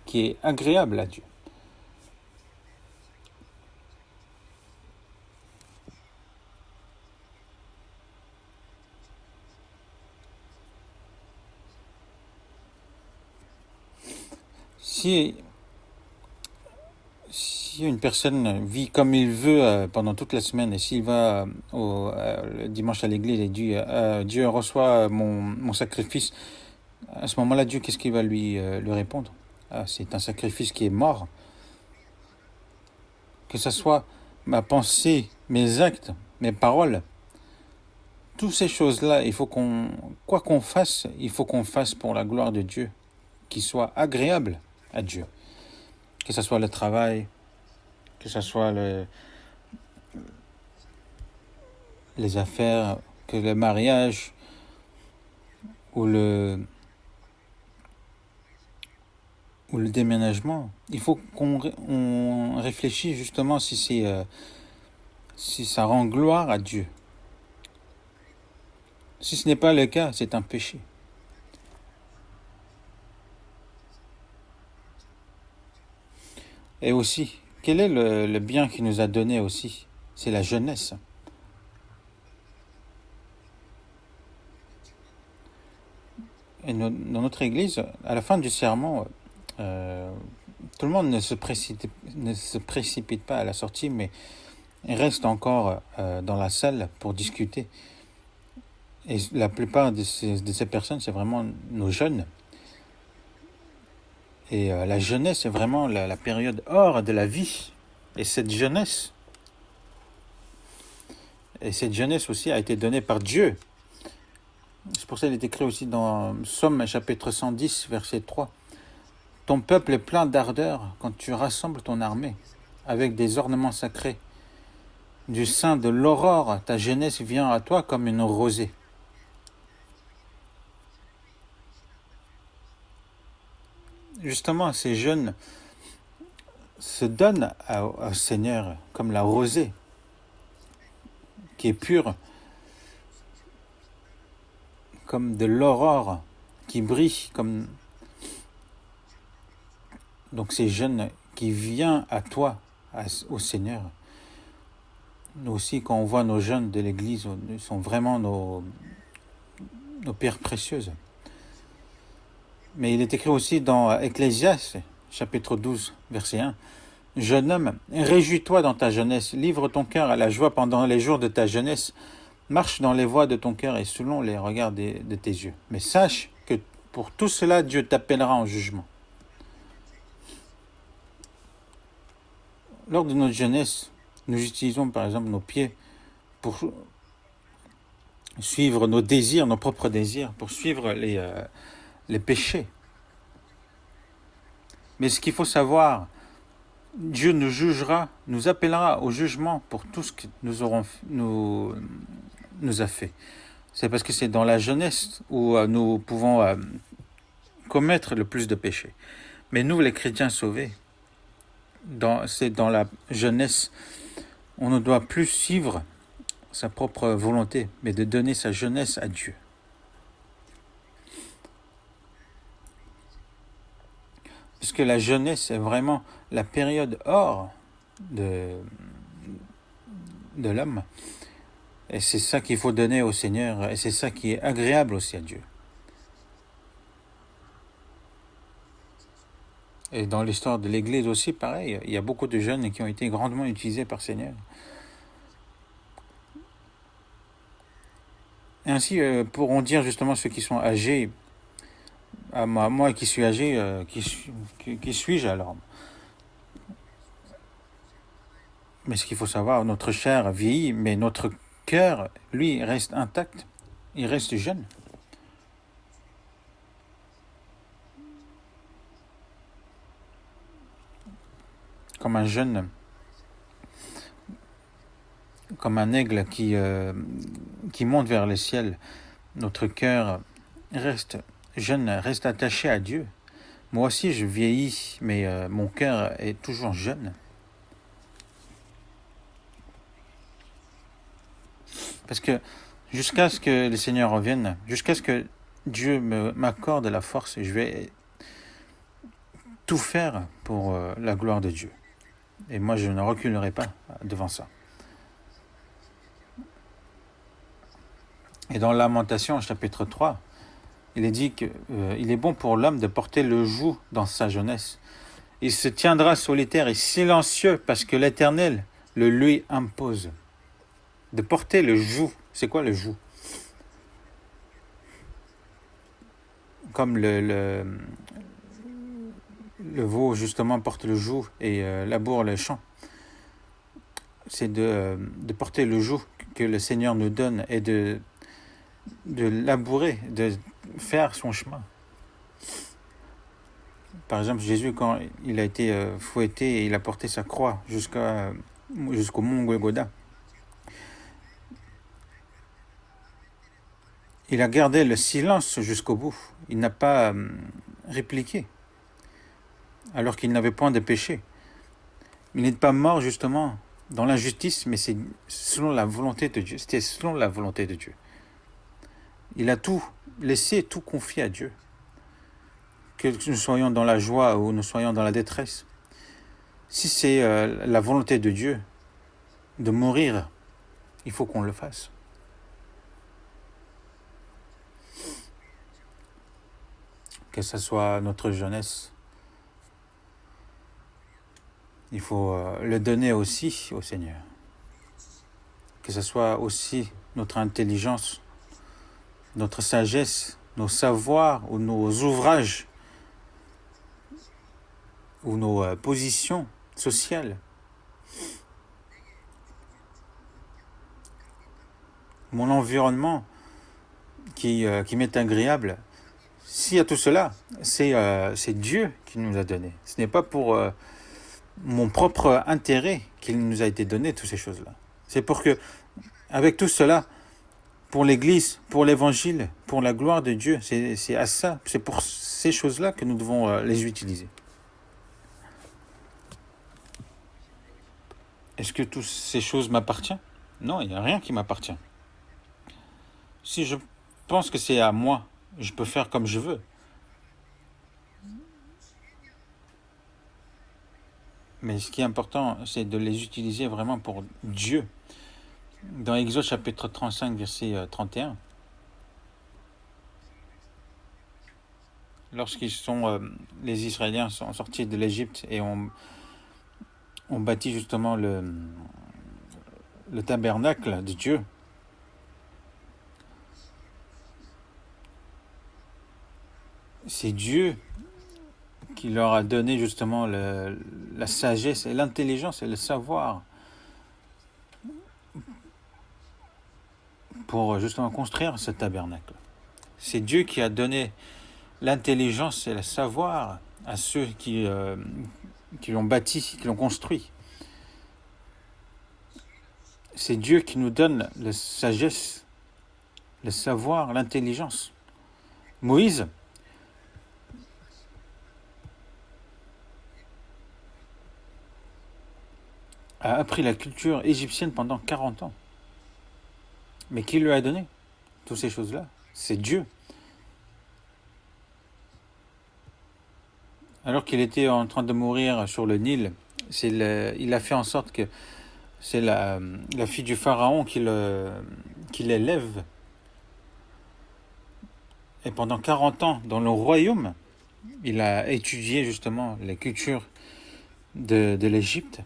qui est agréable à Dieu. Si une personne vit comme il veut pendant toute la semaine, et s'il va le dimanche à l'église et dit Dieu reçoit mon sacrifice, à ce moment-là, Dieu, qu'est-ce qu'il va lui répondre? C'est un sacrifice qui est mort. Que ce soit ma pensée, mes actes, mes paroles, toutes ces choses-là, quoi qu'on fasse, il faut qu'on fasse pour la gloire de Dieu, qui soit agréable à Dieu. Que ce soit le travail, que ce soit les affaires, que le mariage ou le déménagement. Il faut qu'on réfléchisse justement si ça rend gloire à Dieu. Si ce n'est pas le cas, c'est un péché. Et aussi, quel est le bien qu'il nous a donné aussi? C'est la jeunesse. Et dans notre église, à la fin du sermon, tout le monde ne se précipite pas à la sortie, mais il reste encore dans la salle pour discuter. Et la plupart de ces personnes, c'est vraiment nos jeunes. Et la jeunesse est vraiment la période or de la vie. Et cette jeunesse aussi a été donnée par Dieu. C'est pour ça qu'il est écrit aussi dans Psaume chapitre 110, verset 3. Ton peuple est plein d'ardeur quand tu rassembles ton armée avec des ornements sacrés. Du sein de l'aurore, ta jeunesse vient à toi comme une rosée. Justement, ces jeunes se donnent au Seigneur comme la rosée, qui est pure, comme de l'aurore, qui brille, comme... Donc ces jeunes qui viennent à toi, au Seigneur. Nous aussi, quand on voit nos jeunes de l'Église, ils sont vraiment nos pierres précieuses. Mais il est écrit aussi dans Ecclésiaste, chapitre 12, verset 1. Jeune homme, réjouis-toi dans ta jeunesse, livre ton cœur à la joie pendant les jours de ta jeunesse, marche dans les voies de ton cœur et selon les regards de tes yeux. Mais sache que pour tout cela, Dieu t'appellera en jugement. Lors de notre jeunesse, nous utilisons par exemple nos pieds pour suivre nos désirs, nos propres désirs, pour suivre les péchés. Mais ce qu'il faut savoir, Dieu nous jugera, nous appellera au jugement pour tout ce que nous a fait. C'est parce que c'est dans la jeunesse où nous pouvons commettre le plus de péchés. Mais nous, les chrétiens sauvés, c'est dans la jeunesse, on ne doit plus suivre sa propre volonté, mais de donner sa jeunesse à Dieu. Puisque la jeunesse est vraiment la période or de l'homme. Et c'est ça qu'il faut donner au Seigneur, et c'est ça qui est agréable aussi à Dieu. Et dans l'histoire de l'Église aussi, pareil, il y a beaucoup de jeunes qui ont été grandement utilisés par le Seigneur. Et ainsi pourront dire justement ceux qui sont âgés, à moi qui suis âgé, qui suis-je alors? Mais ce qu'il faut savoir, notre chair vieillit, mais notre cœur, lui, reste intact, il reste jeune. Comme un jeune, comme un aigle qui monte vers le ciel, notre cœur reste jeune, reste attaché à Dieu. Moi aussi, je vieillis, mais mon cœur est toujours jeune. Parce que jusqu'à ce que le Seigneur revienne, jusqu'à ce que Dieu m'accorde la force, je vais tout faire pour la gloire de Dieu. Et moi, je ne reculerai pas devant ça. Et dans Lamentation, chapitre 3, il est dit qu'il est bon pour l'homme de porter le joug dans sa jeunesse. Il se tiendra solitaire et silencieux parce que l'Éternel le lui impose. De porter le joug. C'est quoi le joug? Comme le veau justement porte le joug et laboure le champ. C'est de porter le joug que le Seigneur nous donne et de labourer, de faire son chemin. Par exemple, Jésus, quand il a été fouetté et il a porté sa croix jusqu'au mont Golgotha, il a gardé le silence jusqu'au bout. Il n'a pas répliqué, alors qu'il n'avait point de péché. Il n'est pas mort justement dans l'injustice, mais c'est selon la volonté de Dieu. C'était selon la volonté de Dieu. Il a tout laissé, tout confié à Dieu. Que nous soyons dans la joie ou nous soyons dans la détresse. Si c'est la volonté de Dieu de mourir, il faut qu'on le fasse. Que ce soit notre jeunesse, il faut le donner aussi au Seigneur. Que ce soit aussi notre intelligence, notre sagesse, nos savoirs ou nos ouvrages ou nos positions sociales. Mon environnement qui m'est agréable. S'il y a tout cela, c'est Dieu qui nous a donné. Ce n'est pas pour mon propre intérêt qu'il nous a été donné, toutes ces choses-là. C'est pour que, avec tout cela, pour l'Église, pour l'Évangile, pour la gloire de Dieu, c'est à ça, c'est pour ces choses-là que nous devons les utiliser. Est-ce que toutes ces choses m'appartiennent? Non, il n'y a rien qui m'appartient. Si je pense que c'est à moi, je peux faire comme je veux. Mais ce qui est important, c'est de les utiliser vraiment pour Dieu. Dans Exode chapitre 35, verset 31, les Israéliens sont sortis de l'Égypte et ont bâti justement le tabernacle de Dieu. C'est Dieu qui leur a donné justement la sagesse et l'intelligence et le savoir pour justement construire ce tabernacle. C'est Dieu qui a donné l'intelligence et le savoir à ceux qui l'ont bâti, qui l'ont construit. C'est Dieu qui nous donne la sagesse, le savoir, l'intelligence. Moïse a appris la culture égyptienne pendant 40 ans. Mais qui lui a donné toutes ces choses-là? C'est Dieu. Alors qu'il était en train de mourir sur le Nil, il a fait en sorte que c'est la fille du pharaon qui l'élève. Et pendant 40 ans, dans le royaume, il a étudié justement la culture de l'Égypte.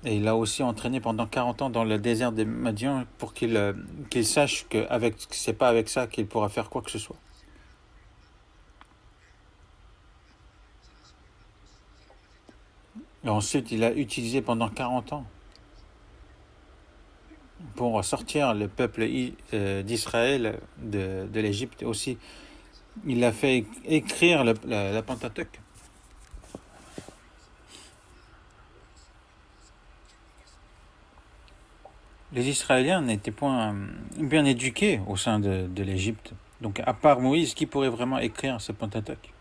Et il l'a aussi entraîné pendant 40 ans dans le désert des Madian pour qu'il sache que c'est pas avec ça qu'il pourra faire quoi que ce soit. Et ensuite, il a utilisé pendant 40 ans pour sortir le peuple d'Israël de l'Égypte. Aussi, il a fait écrire la Pentateuque. Les Israéliens n'étaient point bien éduqués au sein de l'Égypte. Donc, à part Moïse, qui pourrait vraiment écrire ce Pentateuque?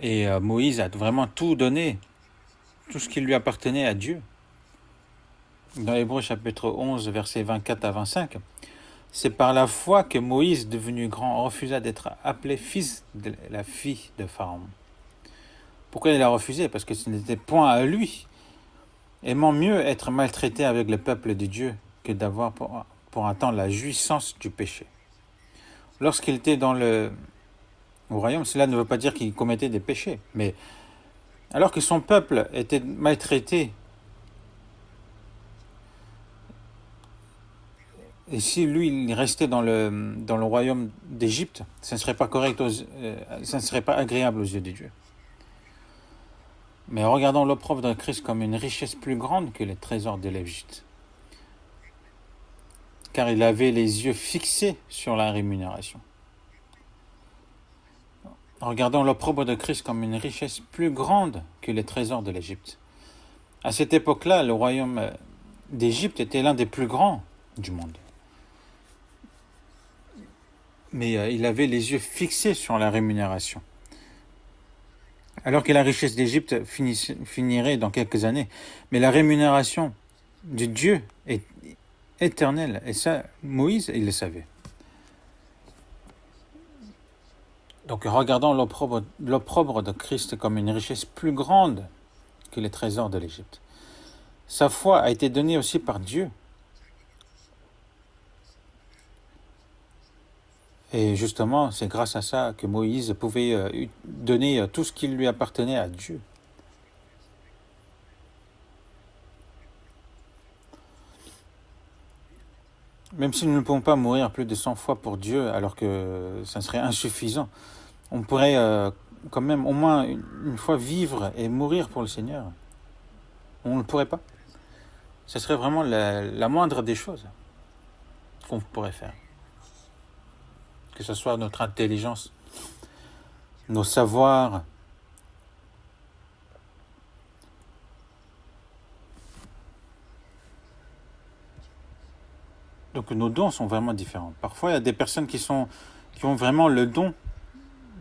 Et Moïse a vraiment tout donné, tout ce qui lui appartenait à Dieu. Dans Hébreux chapitre 11, versets 24 à 25, c'est par la foi que Moïse, devenu grand, refusa d'être appelé fils de la fille de Pharaon. Pourquoi il a refusé? Parce que ce n'était point à lui. Aimant mieux être maltraité avec le peuple de Dieu que d'avoir pour un temps la jouissance du péché. Lorsqu'il était au royaume, cela ne veut pas dire qu'il commettait des péchés, mais alors que son peuple était maltraité, et si lui il restait dans le royaume d'Égypte, ça ne serait pas correct, ça ne serait pas agréable aux yeux de Dieu. Mais regardons l'opprobre de Christ comme une richesse plus grande que les trésors de l'Égypte. Car il avait les yeux fixés sur la rémunération. Regardons l'opprobre de Christ comme une richesse plus grande que les trésors de l'Égypte. À cette époque-là, le royaume d'Égypte était l'un des plus grands du monde. Mais il avait les yeux fixés sur la rémunération. Alors que la richesse d'Égypte finirait dans quelques années. Mais la rémunération de Dieu est éternelle. Et ça, Moïse, il le savait. Donc regardons l'opprobre de Christ comme une richesse plus grande que les trésors de l'Égypte. Sa foi a été donnée aussi par Dieu. Et justement, c'est grâce à ça que Moïse pouvait donner tout ce qui lui appartenait à Dieu. Même si nous ne pouvons pas mourir plus de 100 fois pour Dieu, alors que ça serait insuffisant, on pourrait quand même au moins une fois vivre et mourir pour le Seigneur. On ne le pourrait pas. Ce serait vraiment la moindre des choses qu'on pourrait faire. Que ce soit notre intelligence, nos savoirs. Donc nos dons sont vraiment différents. Parfois, il y a des personnes qui ont vraiment le don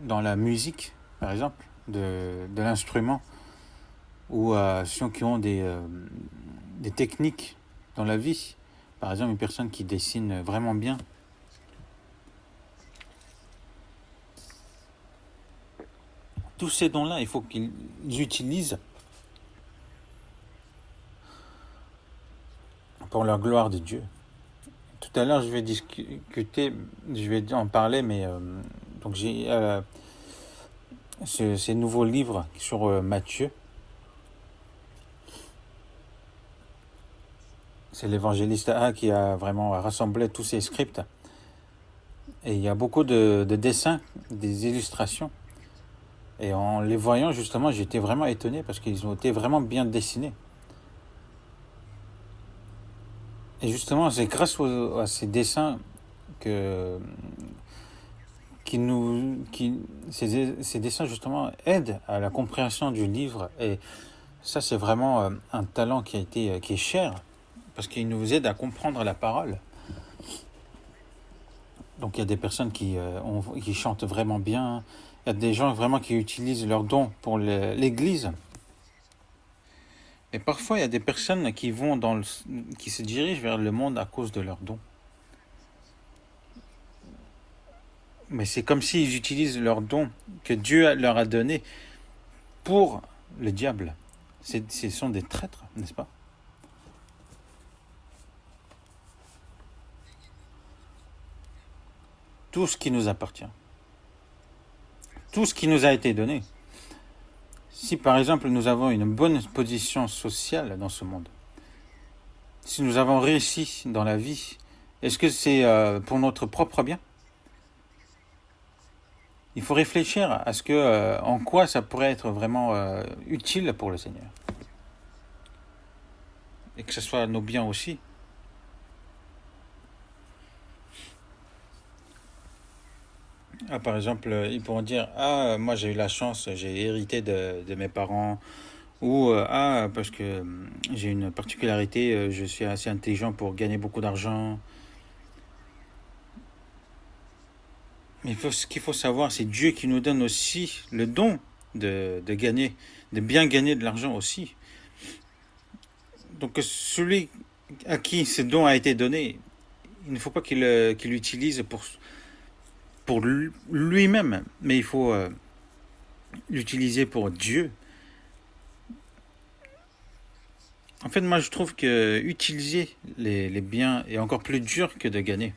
dans la musique, par exemple, de l'instrument, ou ceux qui ont des techniques dans la vie. Par exemple, une personne qui dessine vraiment bien. Tous ces dons-là, il faut qu'ils utilisent pour la gloire de Dieu. Tout à l'heure, je vais discuter, je vais en parler, mais donc j'ai ces nouveaux livres sur Matthieu. C'est l'évangéliste A qui a vraiment rassemblé tous ces scripts. Et il y a beaucoup de dessins, des illustrations. Et en les voyant, justement, j'étais vraiment étonné parce qu'ils ont été vraiment bien dessinés. Et justement, c'est grâce à ces dessins que ces dessins, justement, aident à la compréhension du livre. Et ça, c'est vraiment un talent qui est cher, parce qu'il nous aide à comprendre la parole. Donc il y a des personnes qui chantent vraiment bien. Il y a des gens vraiment qui utilisent leurs dons pour l'église. Et parfois, il y a des personnes qui qui se dirigent vers le monde à cause de leurs dons. Mais c'est comme s'ils utilisent leurs dons que Dieu leur a donnés pour le diable. Ce sont des traîtres, n'est-ce pas? Tout ce qui nous appartient, tout ce qui nous a été donné. Si par exemple nous avons une bonne position sociale dans ce monde, si nous avons réussi dans la vie, est-ce que c'est pour notre propre bien? Il faut réfléchir à ce que, en quoi ça pourrait être vraiment utile pour le Seigneur. Et que ce soit nos biens aussi. Ah, par exemple, ils pourront dire, ah, moi j'ai eu la chance, j'ai hérité de mes parents, ou ah, parce que j'ai une particularité, je suis assez intelligent pour gagner beaucoup d'argent. Mais ce qu'il faut savoir, c'est Dieu qui nous donne aussi le don de gagner, de bien gagner de l'argent aussi. Donc celui à qui ce don a été donné, il ne faut pas qu'il l'utilise pour lui-même, mais il faut l'utiliser pour Dieu. En fait, moi je trouve que utiliser les biens est encore plus dur que de gagner.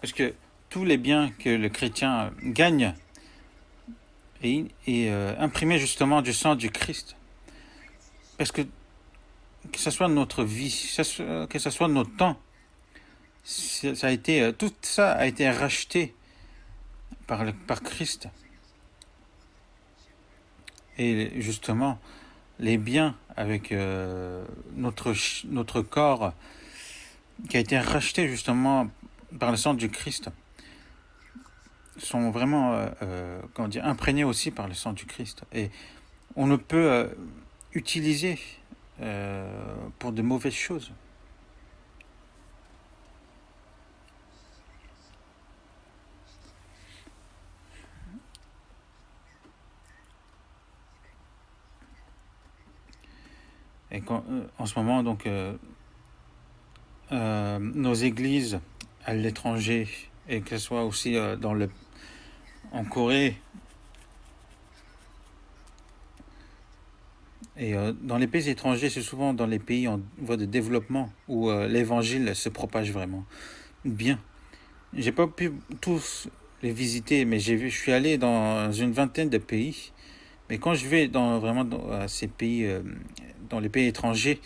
Parce que tous les biens que le chrétien gagne est imprimé justement du sang du Christ. Parce que ce soit notre vie, que ce soit notre temps, tout ça a été racheté par Christ. Et justement, les biens avec notre corps qui a été racheté justement par le sang du Christ sont vraiment imprégnés aussi par le sang du Christ. Et on ne peut utiliser pour de mauvaises choses. Et en ce moment, donc, nos églises à l'étranger, et que ce soit aussi en Corée, et dans les pays étrangers, c'est souvent dans les pays en voie de développement où l'évangile se propage vraiment bien. J'ai pas pu tous les visiter, mais je suis allé dans une vingtaine de pays. Mais quand je vais à ces pays, dans les pays étrangers,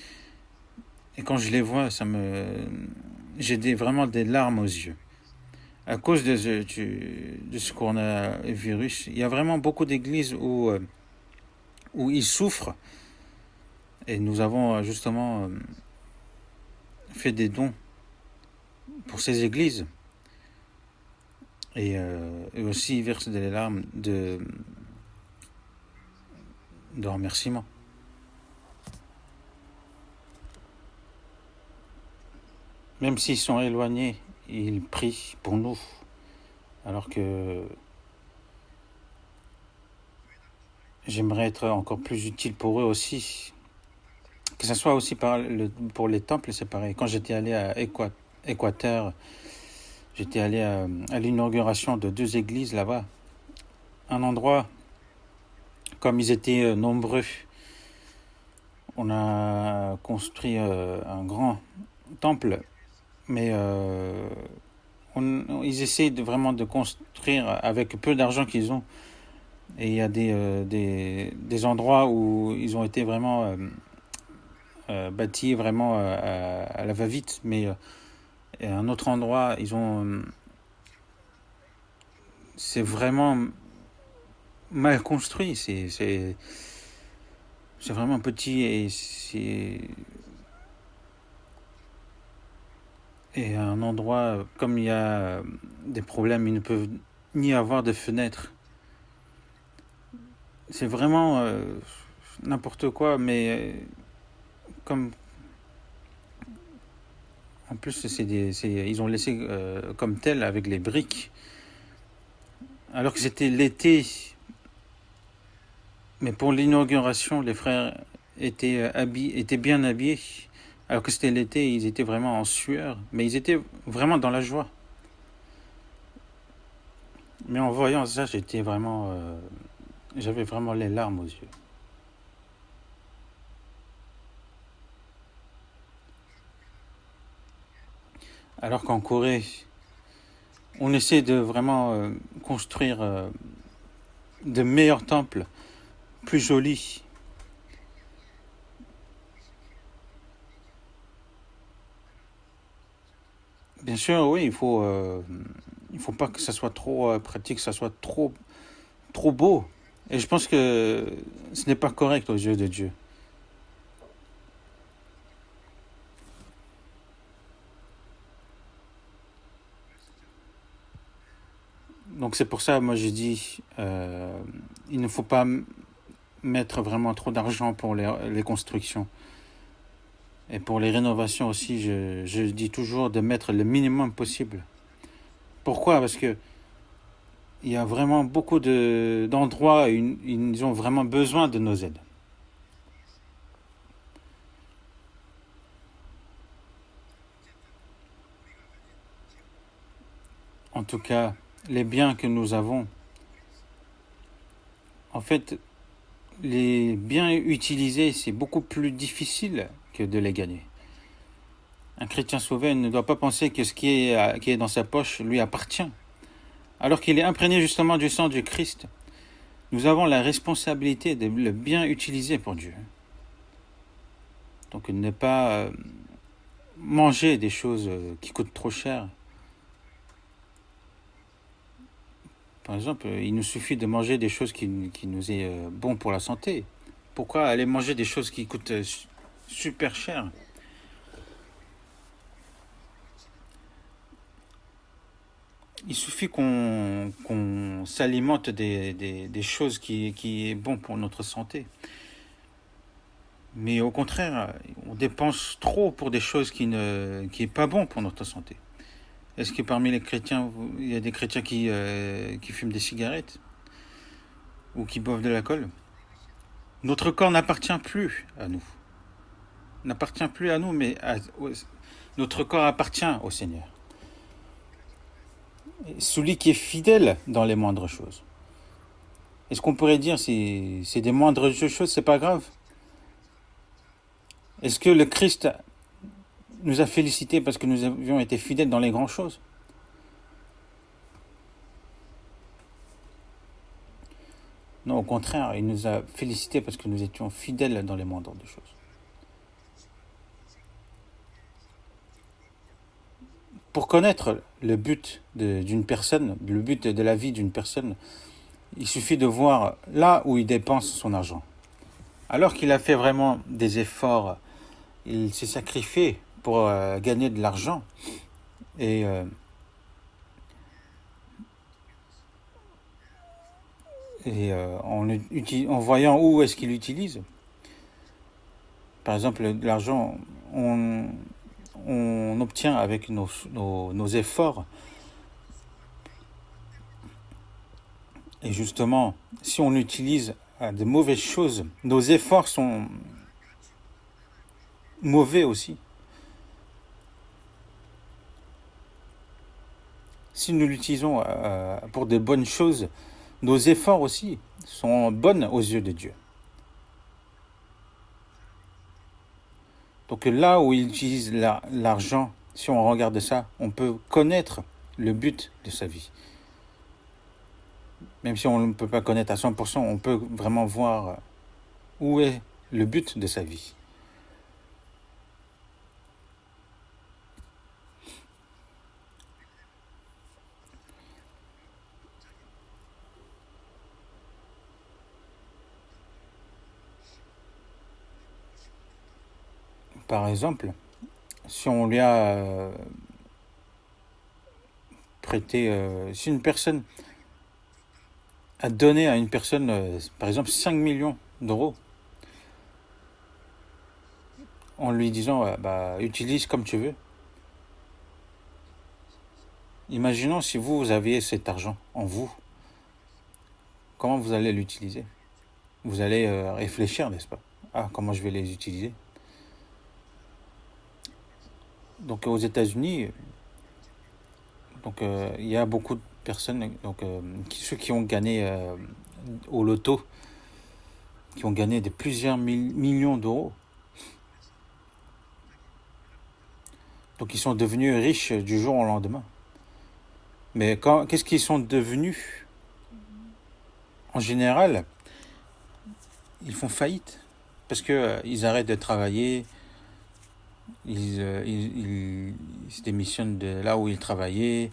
et quand je les vois, j'ai vraiment des larmes aux yeux. À cause de ce coronavirus, il y a vraiment beaucoup d'églises où ils souffrent. Et nous avons justement fait des dons pour ces églises. Et aussi ils versent des larmes de remerciement. Même s'ils sont éloignés, ils prient pour nous. Alors que j'aimerais être encore plus utile pour eux aussi. Que ce soit aussi pour les temples, c'est pareil. Quand j'étais allé à Équateur, j'étais allé à l'inauguration de 2 églises là-bas. Un endroit, comme ils étaient nombreux, on a construit un grand temple, mais ils essaient vraiment de construire avec peu d'argent qu'ils ont. Et il y a des endroits où ils ont été vraiment bâtis vraiment à la va-vite, mais et à un autre endroit, c'est vraiment mal construit. C'est vraiment petit et à un endroit, comme il y a des problèmes, ils ne peuvent ni avoir de fenêtres. C'est vraiment n'importe quoi, mais comme en plus ils ont laissé comme tel avec les briques, alors que c'était l'été. Mais pour l'inauguration, les frères étaient bien habillés, alors que c'était l'été, ils étaient vraiment en sueur, mais ils étaient vraiment dans la joie. Mais en voyant ça, j'avais vraiment les larmes aux yeux. Alors qu'en Corée, on essaie de vraiment construire de meilleurs temples, plus jolis. Bien sûr, oui, il faut pas que ça soit trop pratique, que ça soit trop beau. Et je pense que ce n'est pas correct aux yeux de Dieu. Donc c'est pour ça, moi j'ai dit, il ne faut pas mettre vraiment trop d'argent pour les constructions. Et pour les rénovations aussi, je dis toujours de mettre le minimum possible. Pourquoi? Parce que il y a vraiment beaucoup d'endroits où ils ont vraiment besoin de nos aides. En tout cas, les biens que nous avons, en fait, les biens utilisés, c'est beaucoup plus difficile que de les gagner. Un chrétien sauvé ne doit pas penser que ce qui est dans sa poche lui appartient, alors qu'il est imprégné justement du sang du Christ. Nous avons la responsabilité de le bien utiliser pour Dieu. Donc ne pas manger des choses qui coûtent trop cher. Par exemple, il nous suffit de manger des choses qui nous est bon pour la santé. Pourquoi aller manger des choses qui coûtent super cher? Il suffit qu'on s'alimente des choses qui est bon pour notre santé. Mais au contraire, on dépense trop pour des choses qui est pas bon pour notre santé. Est-ce que parmi les chrétiens, il y a des chrétiens qui fument des cigarettes ou qui boivent de l'alcool? Notre corps n'appartient plus à nous. N'appartient plus à nous, mais notre corps appartient au Seigneur. Celui qui est fidèle dans les moindres choses. Est-ce qu'on pourrait dire c'est des moindres choses, c'est pas grave? Est-ce que le Christ nous a félicités parce que nous avions été fidèles dans les grandes choses? Non, au contraire, il nous a félicités parce que nous étions fidèles dans les moindres des choses. pour connaître le but d'une personne, le but de la vie d'une personne, il suffit de voir là où il dépense son argent. Alors qu'il a fait vraiment des efforts, il s'est sacrifié pour gagner de l'argent. Et en voyant où est-ce qu'il l'utilise, par exemple, l'argent, on obtient avec nos efforts. Et justement, si on l'utilise à de mauvaises choses, nos efforts sont mauvais aussi. Si nous l'utilisons pour de bonnes choses, nos efforts aussi sont bons aux yeux de Dieu. Donc là où il utilise l'argent, si on regarde ça, on peut connaître le but de sa vie. Même si on ne peut pas connaître à 100%, on peut vraiment voir où est le but de sa vie. Par exemple, si on lui a prêté, si une personne a donné à une personne, par exemple, 5 millions d'euros, en lui disant, utilise comme tu veux. Imaginons si vous aviez cet argent en vous, comment vous allez l'utiliser? Vous allez réfléchir, n'est-ce pas? Ah, comment je vais les utiliser? Donc aux États-Unis, il y a beaucoup de personnes, ceux qui ont gagné au loto, qui ont gagné plusieurs millions d'euros. Donc ils sont devenus riches du jour au lendemain. Mais qu'est-ce qu'ils sont devenus? En général, ils font faillite parce que ils arrêtent de travailler, ils se démissionnent de là où ils travaillaient,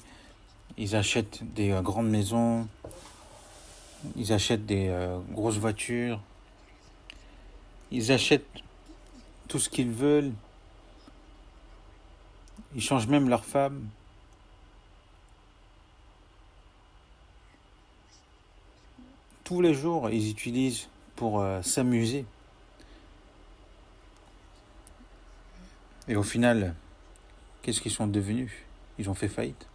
ils achètent des grandes maisons, ils achètent des grosses voitures, ils achètent tout ce qu'ils veulent, ils changent même leur femme. Tous les jours, ils utilisent pour s'amuser. Et au final, qu'est-ce qu'ils sont devenus? Ils ont fait faillite.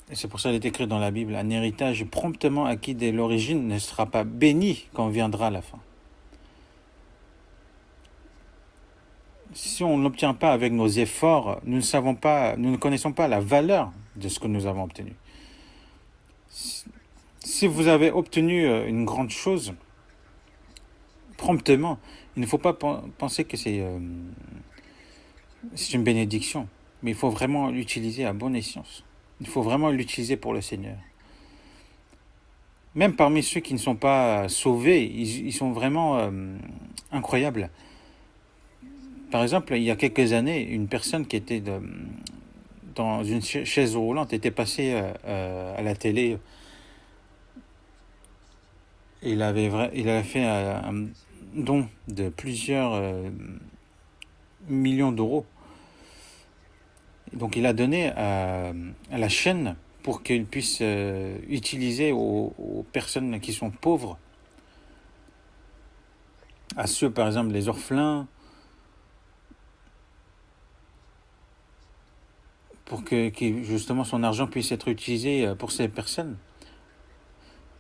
Et c'est pour ça qu'il est écrit dans la Bible, un héritage promptement acquis dès l'origine ne sera pas béni quand viendra la fin. Si on n'obtient pas avec nos efforts, nous ne connaissons pas la valeur de ce que nous avons obtenu. Si vous avez obtenu une grande chose, promptement, il ne faut pas penser que c'est une bénédiction, mais il faut vraiment l'utiliser à bon escient. Il faut vraiment l'utiliser pour le Seigneur. Même parmi ceux qui ne sont pas sauvés, ils sont vraiment incroyables. Par exemple, il y a quelques années, une personne qui était dans une chaise roulante était passée à la télé. Il avait fait un don de plusieurs millions d'euros. Donc il a donné à la chaîne pour qu'il puisse utiliser aux personnes qui sont pauvres, à ceux par exemple les orphelins, pour que justement son argent puisse être utilisé pour ces personnes.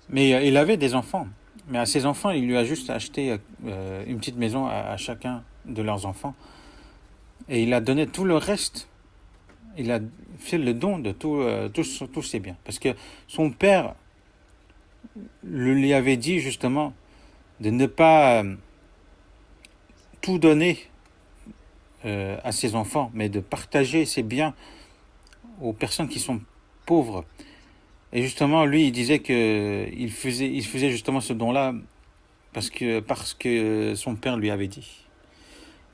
Mais il avait des enfants. Mais à ses enfants, il lui a juste acheté une petite maison à chacun de leurs enfants. Et il a donné tout le reste. Il a fait le don de tous ses biens. Parce que son père lui avait dit justement de ne pas tout donner à ses enfants, mais de partager ses biens aux personnes qui sont pauvres. Et justement, lui, il disait qu'il faisait justement ce don-là parce que son père lui avait dit.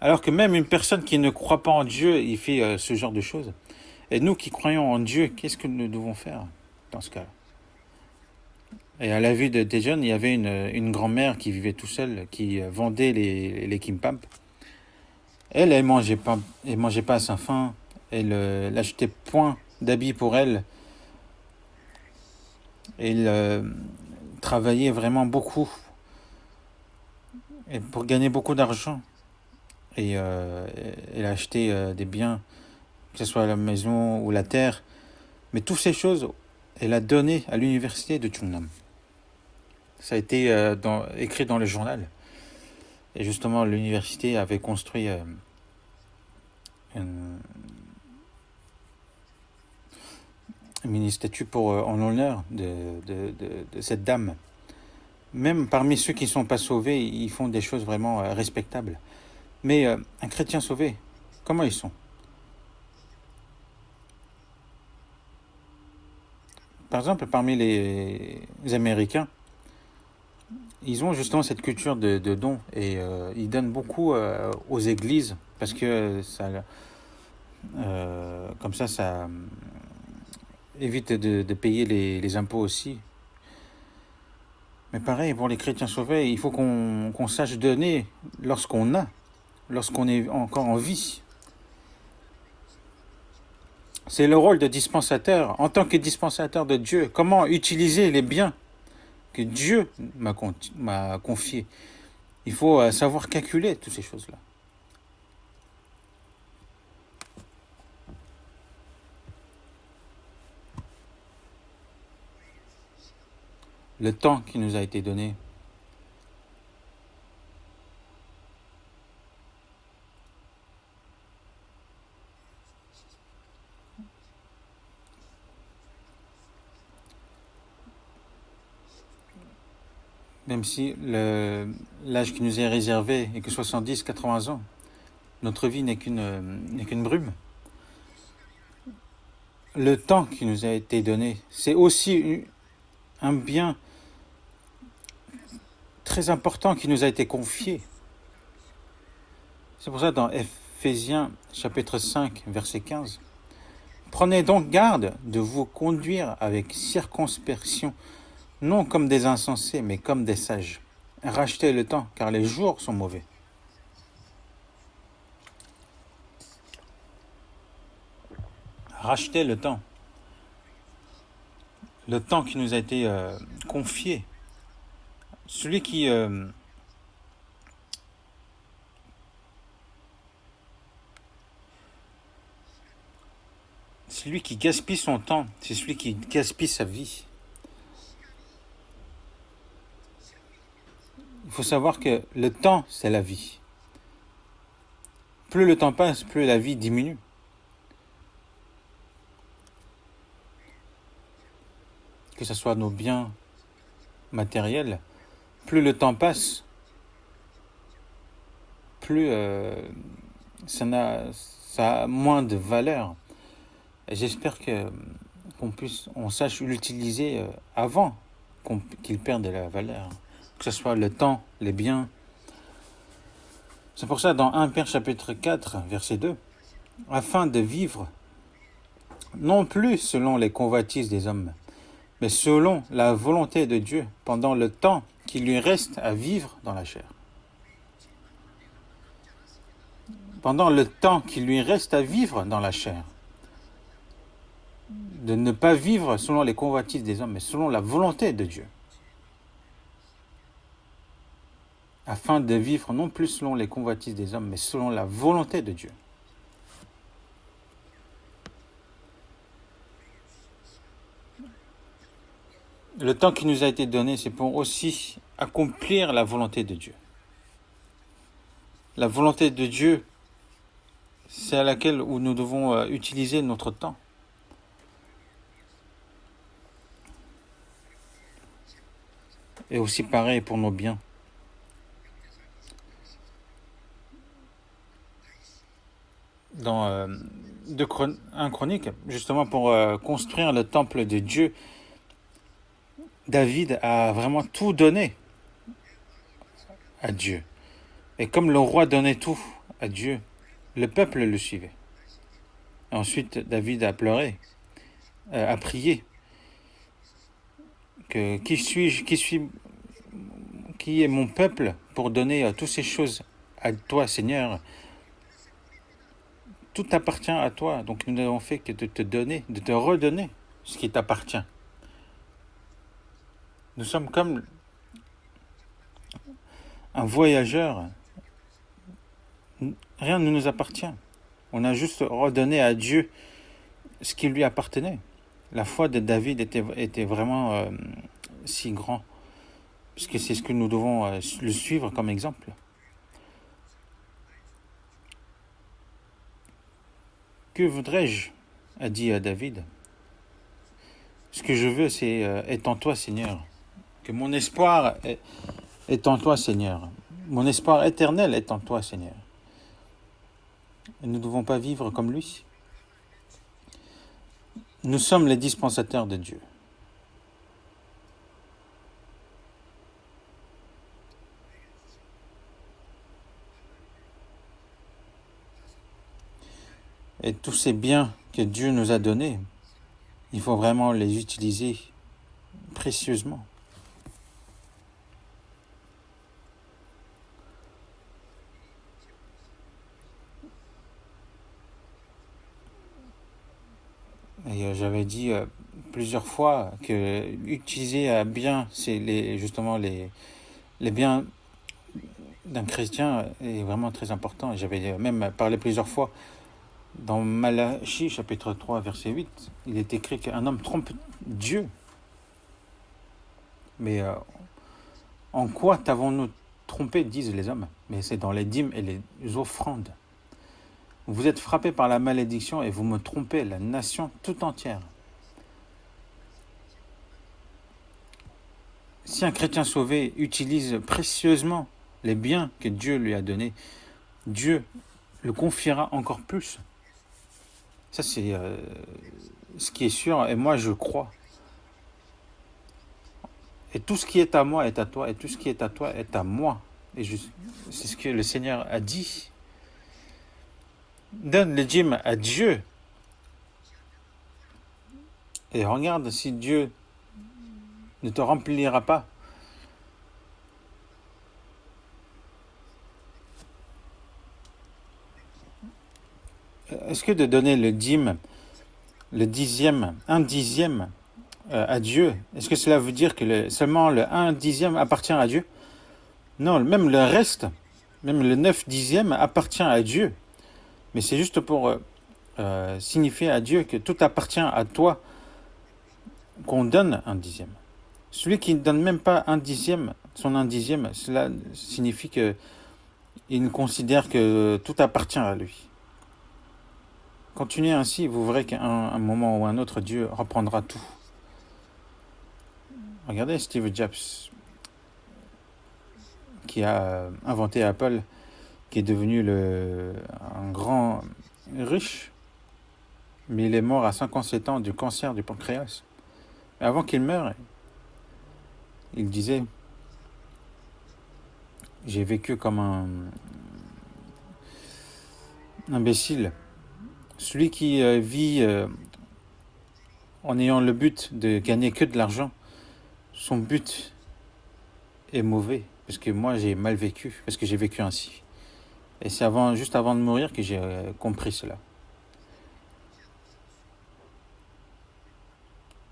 Alors que même une personne qui ne croit pas en Dieu, il fait ce genre de choses. Et nous qui croyons en Dieu, qu'est-ce que nous devons faire dans ce cas-là? Et à la vue des jeunes, il y avait une grand-mère qui vivait tout seule, qui vendait les kimbap. Elle mangeait pas à sa faim. Elle achetait point d'habits pour elle. Elle travaillait vraiment beaucoup et pour gagner beaucoup d'argent. Et elle a acheté des biens, que ce soit la maison ou la terre. Mais toutes ces choses, elle a donné à l'université de Chungnam. Ça a été écrit dans le journal. Et justement, l'université avait construit une mini-statue en l'honneur de cette dame. Même parmi ceux qui ne sont pas sauvés, ils font des choses vraiment respectables. Mais un chrétien sauvé, comment ils sont? Par exemple, parmi les Américains, ils ont justement cette culture de don et ils donnent beaucoup aux églises parce que comme ça évite de payer les impôts aussi. Mais pareil, pour les chrétiens sauvés, il faut qu'on sache donner lorsqu'on est encore en vie. C'est le rôle de dispensateur. En tant que dispensateur de Dieu, comment utiliser les biens que Dieu m'a confiés? Il faut savoir calculer toutes ces choses-là. Le temps qui nous a été donné. Même si l'âge qui nous est réservé est que 70, 80 ans, notre vie n'est qu'une brume. Le temps qui nous a été donné, c'est aussi un bien très important qui nous a été confié. C'est pour ça dans Ephésiens chapitre 5, verset 15, « Prenez donc garde de vous conduire avec circonspection, non comme des insensés, mais comme des sages. Rachetez le temps, car les jours sont mauvais. » Racheter le temps qui nous a été confié. Celui qui gaspille son temps, c'est celui qui gaspille sa vie. Il faut savoir que le temps, c'est la vie. Plus le temps passe, plus la vie diminue. Que ce soit nos biens matériels, plus le temps passe, plus ça a moins de valeur. Et j'espère qu'on sache l'utiliser avant qu'il perde de la valeur. Que ce soit le temps, les biens. C'est pour ça, dans 1 Pierre chapitre 4, verset 2, « Afin de vivre, non plus selon les convoitises des hommes, mais selon la volonté de Dieu, pendant le temps qu'il lui reste à vivre dans la chair. » Pendant le temps qu'il lui reste à vivre dans la chair. De ne pas vivre selon les convoitises des hommes, mais selon la volonté de Dieu. Afin de vivre non plus selon les convoitises des hommes, mais selon la volonté de Dieu. Le temps qui nous a été donné, c'est pour aussi accomplir la volonté de Dieu. La volonté de Dieu, c'est à laquelle où nous devons utiliser notre temps. Et aussi pareil pour nos biens. Dans 1 Chronique, justement pour construire le temple de Dieu, David a vraiment tout donné à Dieu. Et comme le roi donnait tout à Dieu, le peuple le suivait. Ensuite, David a pleuré, a prié que qui est mon peuple pour donner toutes ces choses à toi, Seigneur. Tout appartient à toi, donc nous n'avons fait que de te donner, de te redonner ce qui t'appartient. Nous sommes comme un voyageur. Rien ne nous appartient. On a juste redonné à Dieu ce qui lui appartenait. La foi de David était vraiment si grand, puisque c'est ce que nous devons le suivre comme exemple. Que voudrais-je, a dit David. Ce que je veux, c'est être en toi, Seigneur. Que mon espoir est en toi, Seigneur. Mon espoir éternel est en toi, Seigneur. Et nous ne devons pas vivre comme lui. Nous sommes les dispensateurs de Dieu. Et tous ces biens que Dieu nous a donnés, il faut vraiment les utiliser précieusement. Et j'avais dit plusieurs fois que utiliser bien justement les biens d'un chrétien est vraiment très important. J'avais même parlé plusieurs fois dans Malachie, chapitre 3, verset 8. Il est écrit qu'un homme trompe Dieu. Mais en quoi t'avons-nous trompé, disent les hommes? Mais c'est dans les dîmes et les offrandes. Vous êtes frappés par la malédiction et vous me trompez, la nation tout entière. Si un chrétien sauvé utilise précieusement les biens que Dieu lui a donnés, Dieu le confiera encore plus. Ça, c'est ce qui est sûr, et moi, je crois. Et tout ce qui est à moi est à toi, et tout ce qui est à toi est à moi. Et c'est ce que le Seigneur a dit. Donne le dîme à Dieu. Et regarde si Dieu ne te remplira pas. Est-ce que de donner le dîme, un dixième à Dieu, est-ce que cela veut dire que seulement le 1/10 appartient à Dieu? Non, même le reste, même le 9/10 appartient à Dieu. Mais c'est juste pour signifier à Dieu que tout appartient à toi, qu'on donne 1/10. Celui qui ne donne même pas son 1/10, cela signifie qu'il ne considère que tout appartient à lui. Continuez ainsi, vous verrez qu'à un moment ou un autre, Dieu reprendra tout. Regardez Steve Jobs, qui a inventé Apple, qui est devenu un grand riche, mais il est mort à 57 ans du cancer du pancréas. Et avant qu'il meure, il disait: j'ai vécu comme un imbécile. Celui qui vit en ayant le but de gagner que de l'argent, son but est mauvais, parce que moi j'ai mal vécu, parce que j'ai vécu ainsi. Et c'est juste avant de mourir que j'ai compris cela.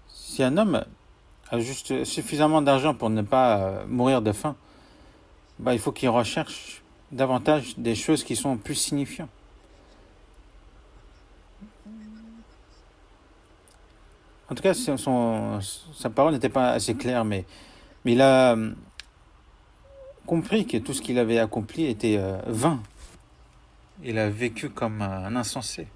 Si un homme a juste suffisamment d'argent pour ne pas mourir de faim, il faut qu'il recherche davantage des choses qui sont plus signifiantes. En tout cas, sa parole n'était pas assez claire, mais il a compris que tout ce qu'il avait accompli était vain. Il a vécu comme un insensé.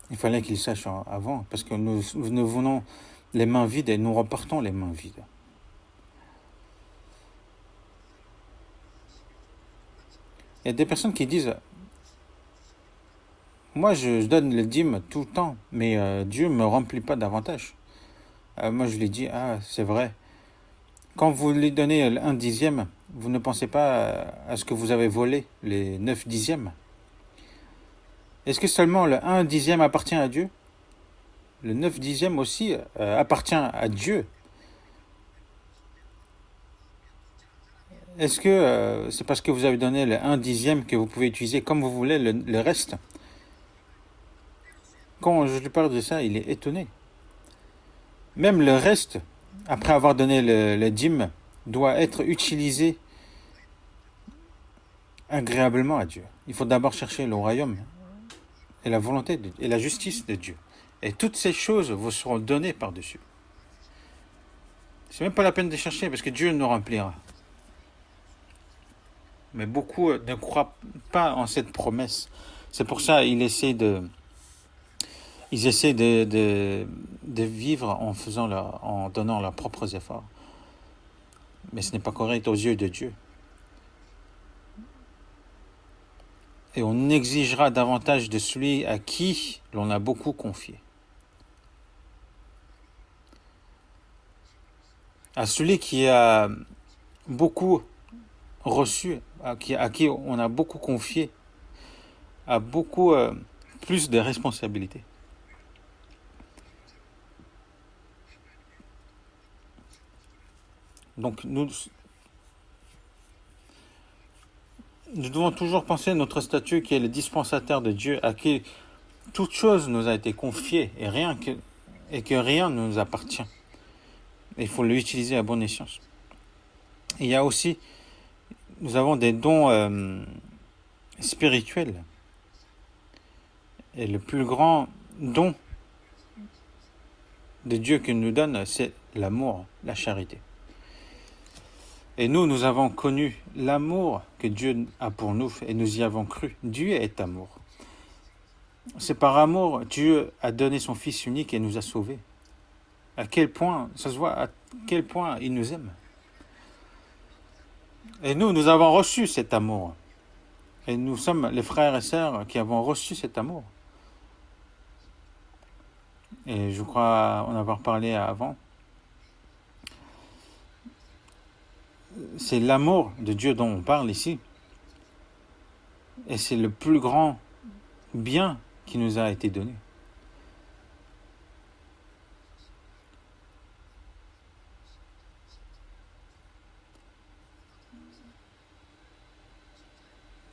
Il fallait qu'il sache avant, parce que nous venons les mains vides et nous repartons les mains vides. Il y a des personnes qui disent: Moi, je donne le dîme tout le temps, mais Dieu ne me remplit pas davantage. Moi, je lui dis, ah, c'est vrai. Quand vous lui donnez un dixième, vous ne pensez pas à ce que vous avez volé, les 9 dixièmes. Est-ce que seulement le 1 dixième appartient à Dieu? Le 9 dixième aussi appartient à Dieu. Est-ce que c'est parce que vous avez donné le 1 dixième que vous pouvez utiliser comme vous voulez le reste? Quand je lui parle de ça, il est étonné. Même le reste, après avoir donné le dîme, doit être utilisé agréablement à Dieu. Il faut d'abord chercher le royaume et la volonté et la justice de Dieu. Et toutes ces choses vous seront données par-dessus. C'est même pas la peine de chercher parce que Dieu nous remplira. Mais beaucoup ne croient pas en cette promesse. C'est pour ça qu'ils essaient de vivre en donnant leurs propres efforts. Mais ce n'est pas correct aux yeux de Dieu. Et on exigera davantage de celui à qui l'on a beaucoup confié. À celui qui a beaucoup reçu, à qui on a beaucoup confié, a beaucoup plus de responsabilités. Donc nous devons toujours penser à notre statut qui est le dispensateur de Dieu, à qui toute chose nous a été confiée et que rien ne nous appartient. Et il faut l'utiliser à bon escient. Il y a aussi, nous avons des dons spirituels. Et le plus grand don de Dieu qu'il nous donne, c'est l'amour, la charité. Et nous avons connu l'amour que Dieu a pour nous et nous y avons cru. Dieu est amour. C'est par amour, Dieu a donné son Fils unique et nous a sauvés. À quel point, ça se voit à quel point il nous aime. Et nous avons reçu cet amour. Et nous sommes les frères et sœurs qui avons reçu cet amour. Et je crois en avoir parlé avant. C'est l'amour de Dieu dont on parle ici. Et c'est le plus grand bien qui nous a été donné.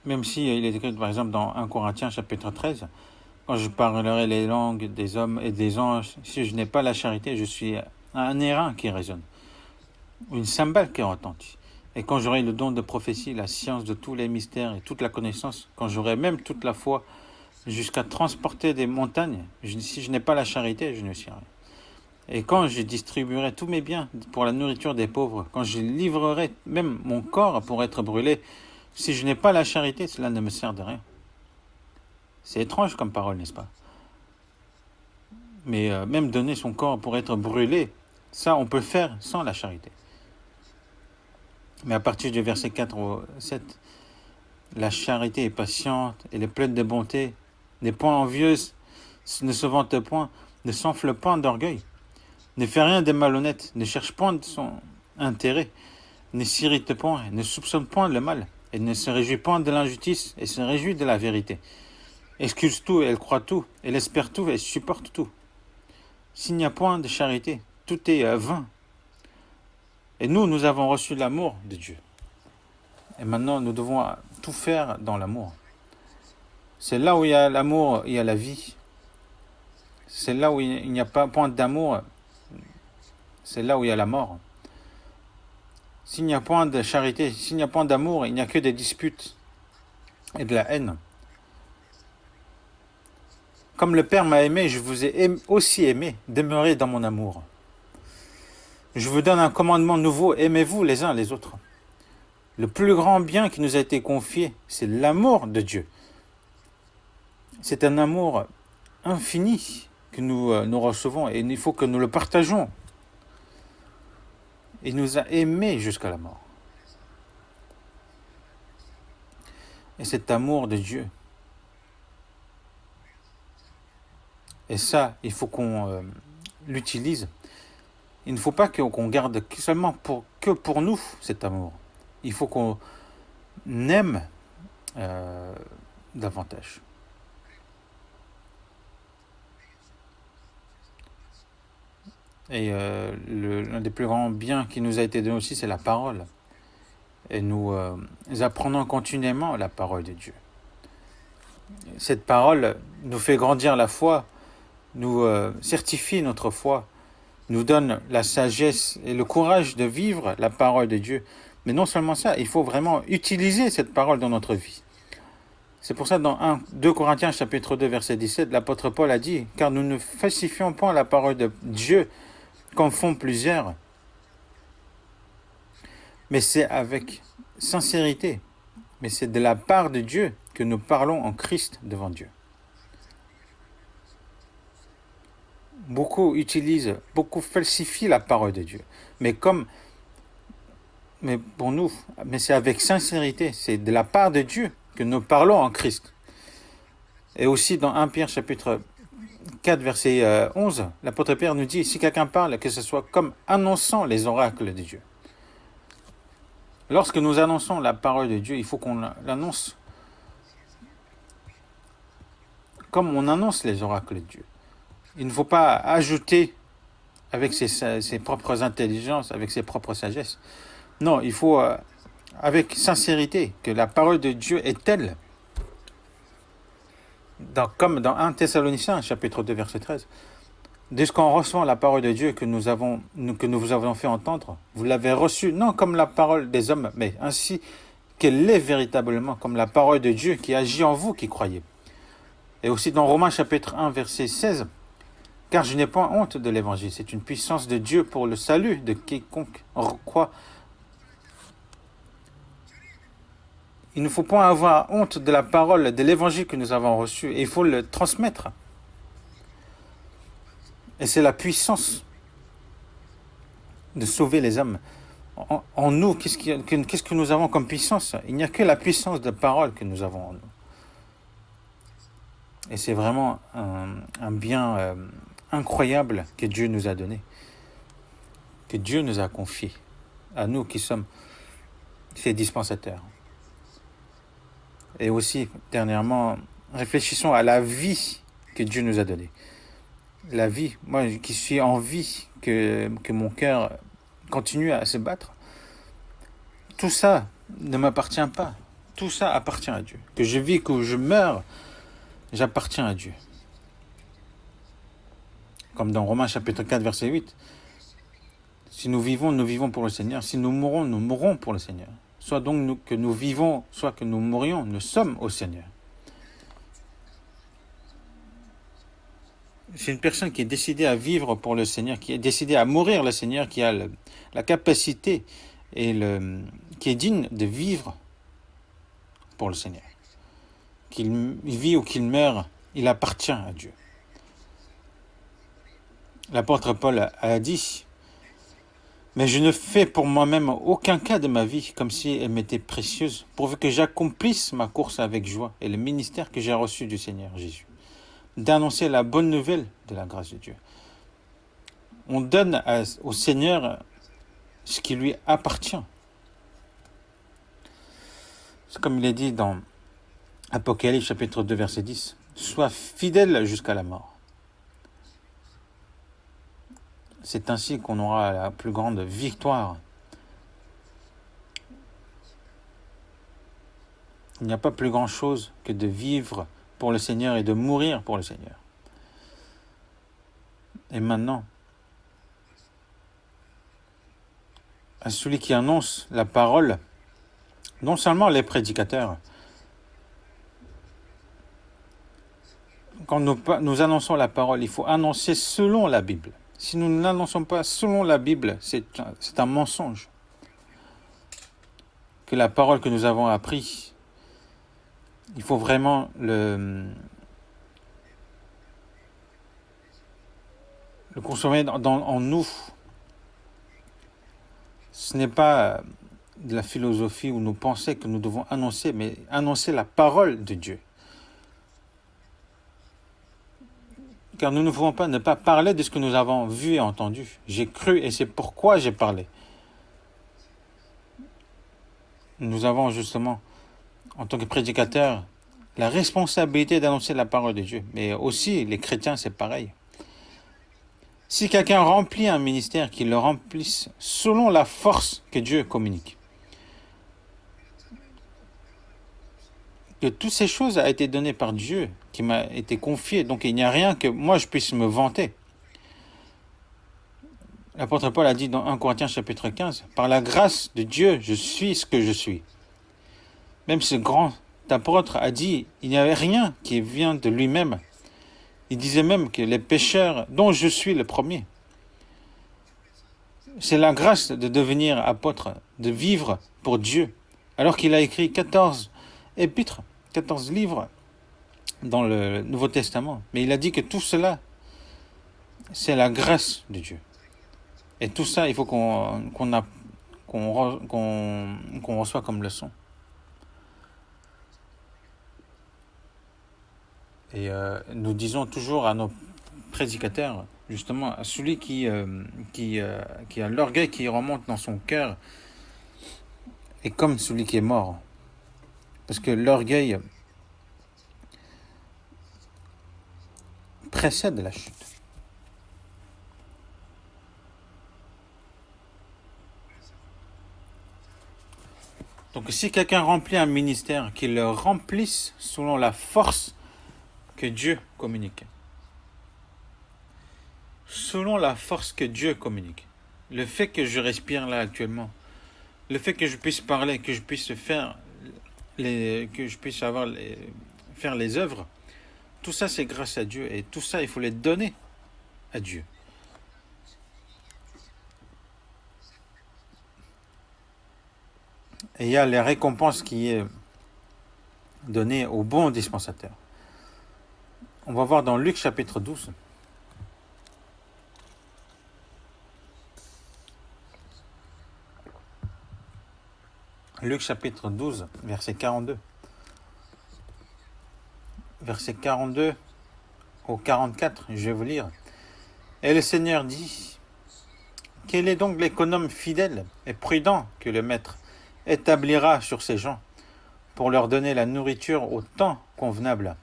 Même si il est écrit par exemple dans 1 Corinthiens chapitre 13, quand je parlerai les langues des hommes et des anges, si je n'ai pas la charité, je suis un airain qui résonne, une cymbale qui retentit. Et quand j'aurai le don de prophétie, la science de tous les mystères et toute la connaissance, quand j'aurai même toute la foi jusqu'à transporter des montagnes, si je n'ai pas la charité, je ne suis rien. Et quand je distribuerai tous mes biens pour la nourriture des pauvres, quand je livrerai même mon corps pour être brûlé, si je n'ai pas la charité, cela ne me sert de rien. C'est étrange comme parole, n'est-ce pas? Mais même donner son corps pour être brûlé, ça on peut faire sans la charité. Mais à partir du verset 4 au 7, la charité est patiente, elle est pleine de bonté, n'est point envieuse, ne se vante point, ne s'enfle point d'orgueil, ne fait rien de malhonnête, ne cherche point de son intérêt, ne s'irrite point, ne soupçonne point le mal, elle ne se réjouit point de l'injustice, elle se réjouit de la vérité. Excuse tout, elle croit tout, elle espère tout, elle supporte tout. S'il n'y a point de charité, tout est vain. Et nous avons reçu l'amour de Dieu. Et maintenant, nous devons tout faire dans l'amour. C'est là où il y a l'amour, il y a la vie. C'est là où il n'y a pas point d'amour, c'est là où il y a la mort. S'il n'y a point de charité, s'il n'y a point d'amour, il n'y a que des disputes et de la haine. Comme le Père m'a aimé, je vous ai aussi aimé, demeurez dans mon amour. Je vous donne un commandement nouveau, aimez-vous les uns les autres. Le plus grand bien qui nous a été confié, c'est l'amour de Dieu. C'est un amour infini que nous recevons et il faut que nous le partageons. Il nous a aimés jusqu'à la mort. Et cet amour de Dieu Et ça, il faut qu'on l'utilise. Il ne faut pas qu'on garde seulement que pour nous cet amour. Il faut qu'on aime davantage. Et l'un des plus grands biens qui nous a été donné aussi, c'est la parole. Et nous apprenons continuellement la parole de Dieu. Cette parole nous fait grandir la foi, nous certifie notre foi, nous donne la sagesse et le courage de vivre la parole de Dieu. Mais non seulement ça, il faut vraiment utiliser cette parole dans notre vie. C'est pour ça que dans 2 Corinthiens chapitre 2 verset 17, l'apôtre Paul a dit « Car nous ne falsifions pas la parole de Dieu comme font plusieurs, mais c'est avec sincérité, mais c'est de la part de Dieu que nous parlons en Christ devant Dieu. » Beaucoup falsifient la parole de Dieu, mais pour nous, mais c'est avec sincérité, c'est de la part de Dieu que nous parlons en Christ. Et aussi dans 1 Pierre chapitre 4 verset 11, l'apôtre Pierre nous dit, si quelqu'un parle, que ce soit comme annonçant les oracles de Dieu. Lorsque nous annonçons la parole de Dieu, il faut qu'on l'annonce comme on annonce les oracles de Dieu. Il ne faut pas ajouter avec ses propres intelligences, avec ses propres sagesses. Non, il faut avec sincérité que la parole de Dieu est telle, comme dans 1 Thessaloniciens chapitre 2 verset 13. Dès qu'on reçoit la parole de Dieu que nous vous avons fait entendre, vous l'avez reçue non comme la parole des hommes, mais ainsi qu'elle est véritablement, comme la parole de Dieu qui agit en vous qui croyez. Et aussi dans Romains chapitre 1 verset 16, car je n'ai point honte de l'évangile, c'est une puissance de Dieu pour le salut de quiconque croit. Il ne faut pas avoir honte de la parole, de l'évangile que nous avons reçu, et il faut le transmettre. Et c'est la puissance de sauver les hommes. En nous, qu'est-ce que nous avons comme puissance? Il n'y a que la puissance de parole que nous avons en nous. Et c'est vraiment un bien incroyable que Dieu nous a donné, que Dieu nous a confié, à nous qui sommes ses dispensateurs. Et aussi, dernièrement, réfléchissons à la vie que Dieu nous a donnée. La vie, moi qui suis en vie, que mon cœur continue à se battre, tout ça ne m'appartient pas. Tout ça appartient à Dieu. Que je vis, que je meurs, j'appartiens à Dieu. Comme dans Romains chapitre 4 verset 8. Si nous vivons pour le Seigneur. Si nous mourrons pour le Seigneur. Soit donc que nous vivons, soit que nous mourions, nous sommes au Seigneur. C'est une personne qui est décidée à vivre pour le Seigneur, qui est décidée à mourir le Seigneur, qui a la capacité et qui est digne de vivre pour le Seigneur. Qu'il vit ou qu'il meurt, il appartient à Dieu. L'apôtre Paul a dit, mais je ne fais pour moi-même aucun cas de ma vie comme si elle m'était précieuse, pourvu que j'accomplisse ma course avec joie et le ministère que j'ai reçu du Seigneur Jésus, d'annoncer la bonne nouvelle de la grâce de Dieu. On donne au Seigneur ce qui lui appartient. C'est comme il est dit dans Apocalypse chapitre 2 verset 10, « Sois fidèle jusqu'à la mort. » C'est ainsi qu'on aura la plus grande victoire. Il n'y a pas plus grand chose que de vivre pour le Seigneur et de mourir pour le Seigneur. Et maintenant, à celui qui annonce la parole, non seulement les prédicateurs, quand nous annonçons la parole, il faut annoncer selon la Bible. Si nous ne l'annonçons pas selon la Bible, c'est un mensonge. Que la parole que nous avons apprise, il faut vraiment le consommer en nous. Ce n'est pas de la philosophie où nous pensons que nous devons annoncer, mais annoncer la parole de Dieu. car nous ne pouvons pas ne pas parler de ce que nous avons vu et entendu. J'ai cru et c'est pourquoi j'ai parlé. Nous avons justement, en tant que prédicateurs, la responsabilité d'annoncer la parole de Dieu. Mais aussi, les chrétiens, c'est pareil. Si quelqu'un remplit un ministère, qu'il le remplisse selon la force que Dieu communique. Que toutes ces choses ont été données par Dieu, qui m'a été confié. Donc il n'y a rien que moi je puisse me vanter. L'apôtre Paul a dit dans 1 Corinthiens chapitre 15, « Par la grâce de Dieu, je suis ce que je suis. » Même ce grand apôtre a dit, il n'y avait rien qui vient de lui-même. Il disait même que les pécheurs, dont je suis le premier, c'est la grâce de devenir apôtre, de vivre pour Dieu, alors qu'il a écrit 14 épîtres, 14 livres dans le Nouveau Testament. Mais il a dit que tout cela, c'est la grâce de Dieu. Et tout ça, il faut qu'on reçoit comme leçon. Et nous disons toujours à nos prédicateurs, justement, à celui qui a l'orgueil qui remonte dans son cœur, est comme celui qui est mort. Parce que l'orgueil précède la chute. Donc si quelqu'un remplit un ministère, qu'il le remplisse selon la force que Dieu communique. Selon la force que Dieu communique. Le fait que je respire là actuellement, le fait que je puisse parler, que je puisse faire faire les œuvres, tout ça c'est grâce à Dieu et tout ça il faut les donner à Dieu. Et il y a les récompenses qui est donnée aux bons dispensateurs. On va voir dans Luc chapitre 12. Luc chapitre 12, verset 42. Verset 42 au 44, je vais vous lire. Et le Seigneur dit, « Quel est donc l'économe fidèle et prudent que le maître établira sur ses gens pour leur donner la nourriture au temps convenable.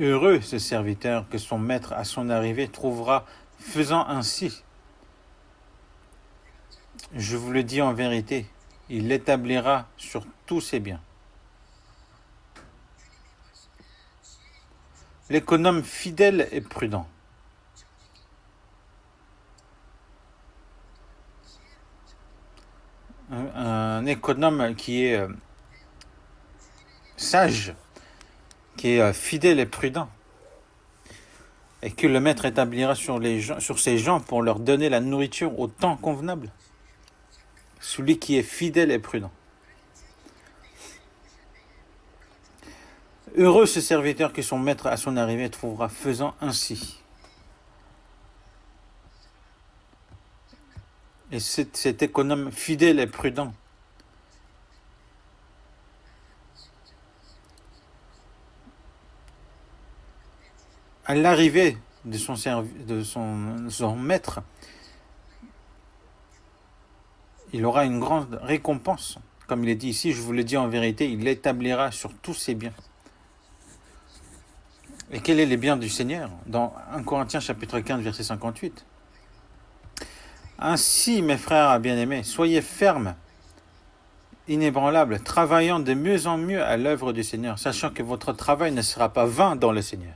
Heureux ce serviteur que son maître à son arrivée trouvera faisant ainsi. Je vous le dis en vérité, il l'établira sur tous ses biens. » L'économe fidèle et prudent. Un économe qui est sage, qui est fidèle et prudent, et que le maître établira sur ses gens pour leur donner la nourriture au temps convenable. Celui qui est fidèle et prudent. Heureux ce serviteur que son maître à son arrivée trouvera faisant ainsi. Et cet économe fidèle et prudent, à l'arrivée de son maître, il aura une grande récompense. Comme il est dit ici, je vous le dis en vérité, il l'établira sur tous ses biens. Et quels sont les biens du Seigneur? Dans 1 Corinthiens chapitre 15, verset 58. Ainsi, mes frères bien-aimés, soyez fermes, inébranlables, travaillant de mieux en mieux à l'œuvre du Seigneur, sachant que votre travail ne sera pas vain dans le Seigneur.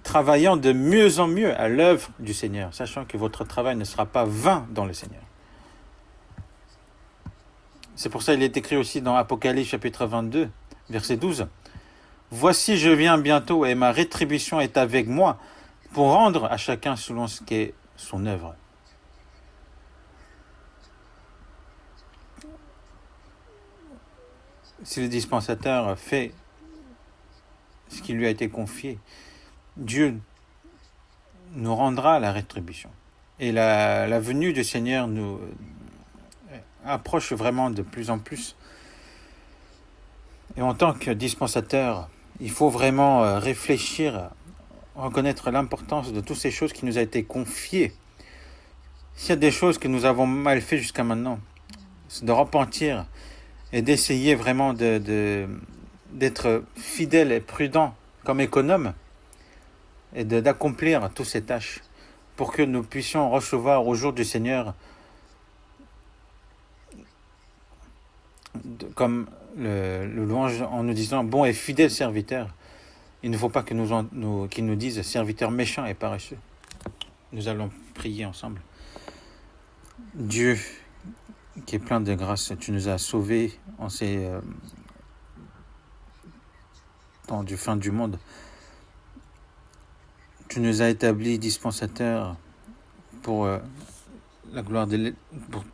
Travaillant de mieux en mieux à l'œuvre du Seigneur, sachant que votre travail ne sera pas vain dans le Seigneur. C'est pour ça qu'il est écrit aussi dans Apocalypse chapitre 22, verset 12. « Voici, je viens bientôt et ma rétribution est avec moi pour rendre à chacun selon ce qu'est son œuvre. » Si le dispensateur fait ce qui lui a été confié, Dieu nous rendra la rétribution. Et la venue du Seigneur nous approche vraiment de plus en plus. Et en tant que dispensateur, il faut vraiment réfléchir, reconnaître l'importance de toutes ces choses qui nous a été confiées. S'il y a des choses que nous avons mal fait jusqu'à maintenant, c'est de repentir et d'essayer vraiment d'être fidèle et prudent comme économe et d'accomplir toutes ces tâches pour que nous puissions recevoir au jour du Seigneur comme le louange en nous disant bon et fidèle serviteur. Il ne faut pas que qu'ils nous disent serviteur méchant et paresseux. Nous allons prier ensemble. Dieu qui est plein de grâce, tu nous as sauvés en ces temps du fin du monde. Tu nous as établis dispensateurs pour la gloire de pour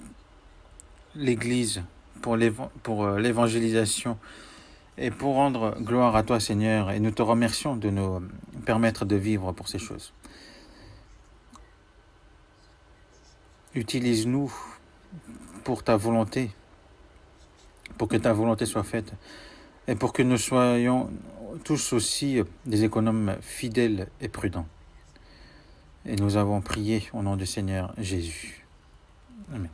l'Église, pour l'évangélisation et pour rendre gloire à toi, Seigneur. Et nous te remercions de nous permettre de vivre pour ces choses. Utilise-nous pour ta volonté, pour que ta volonté soit faite et pour que nous soyons tous aussi des économes fidèles et prudents. Et nous avons prié au nom du Seigneur Jésus. Amen.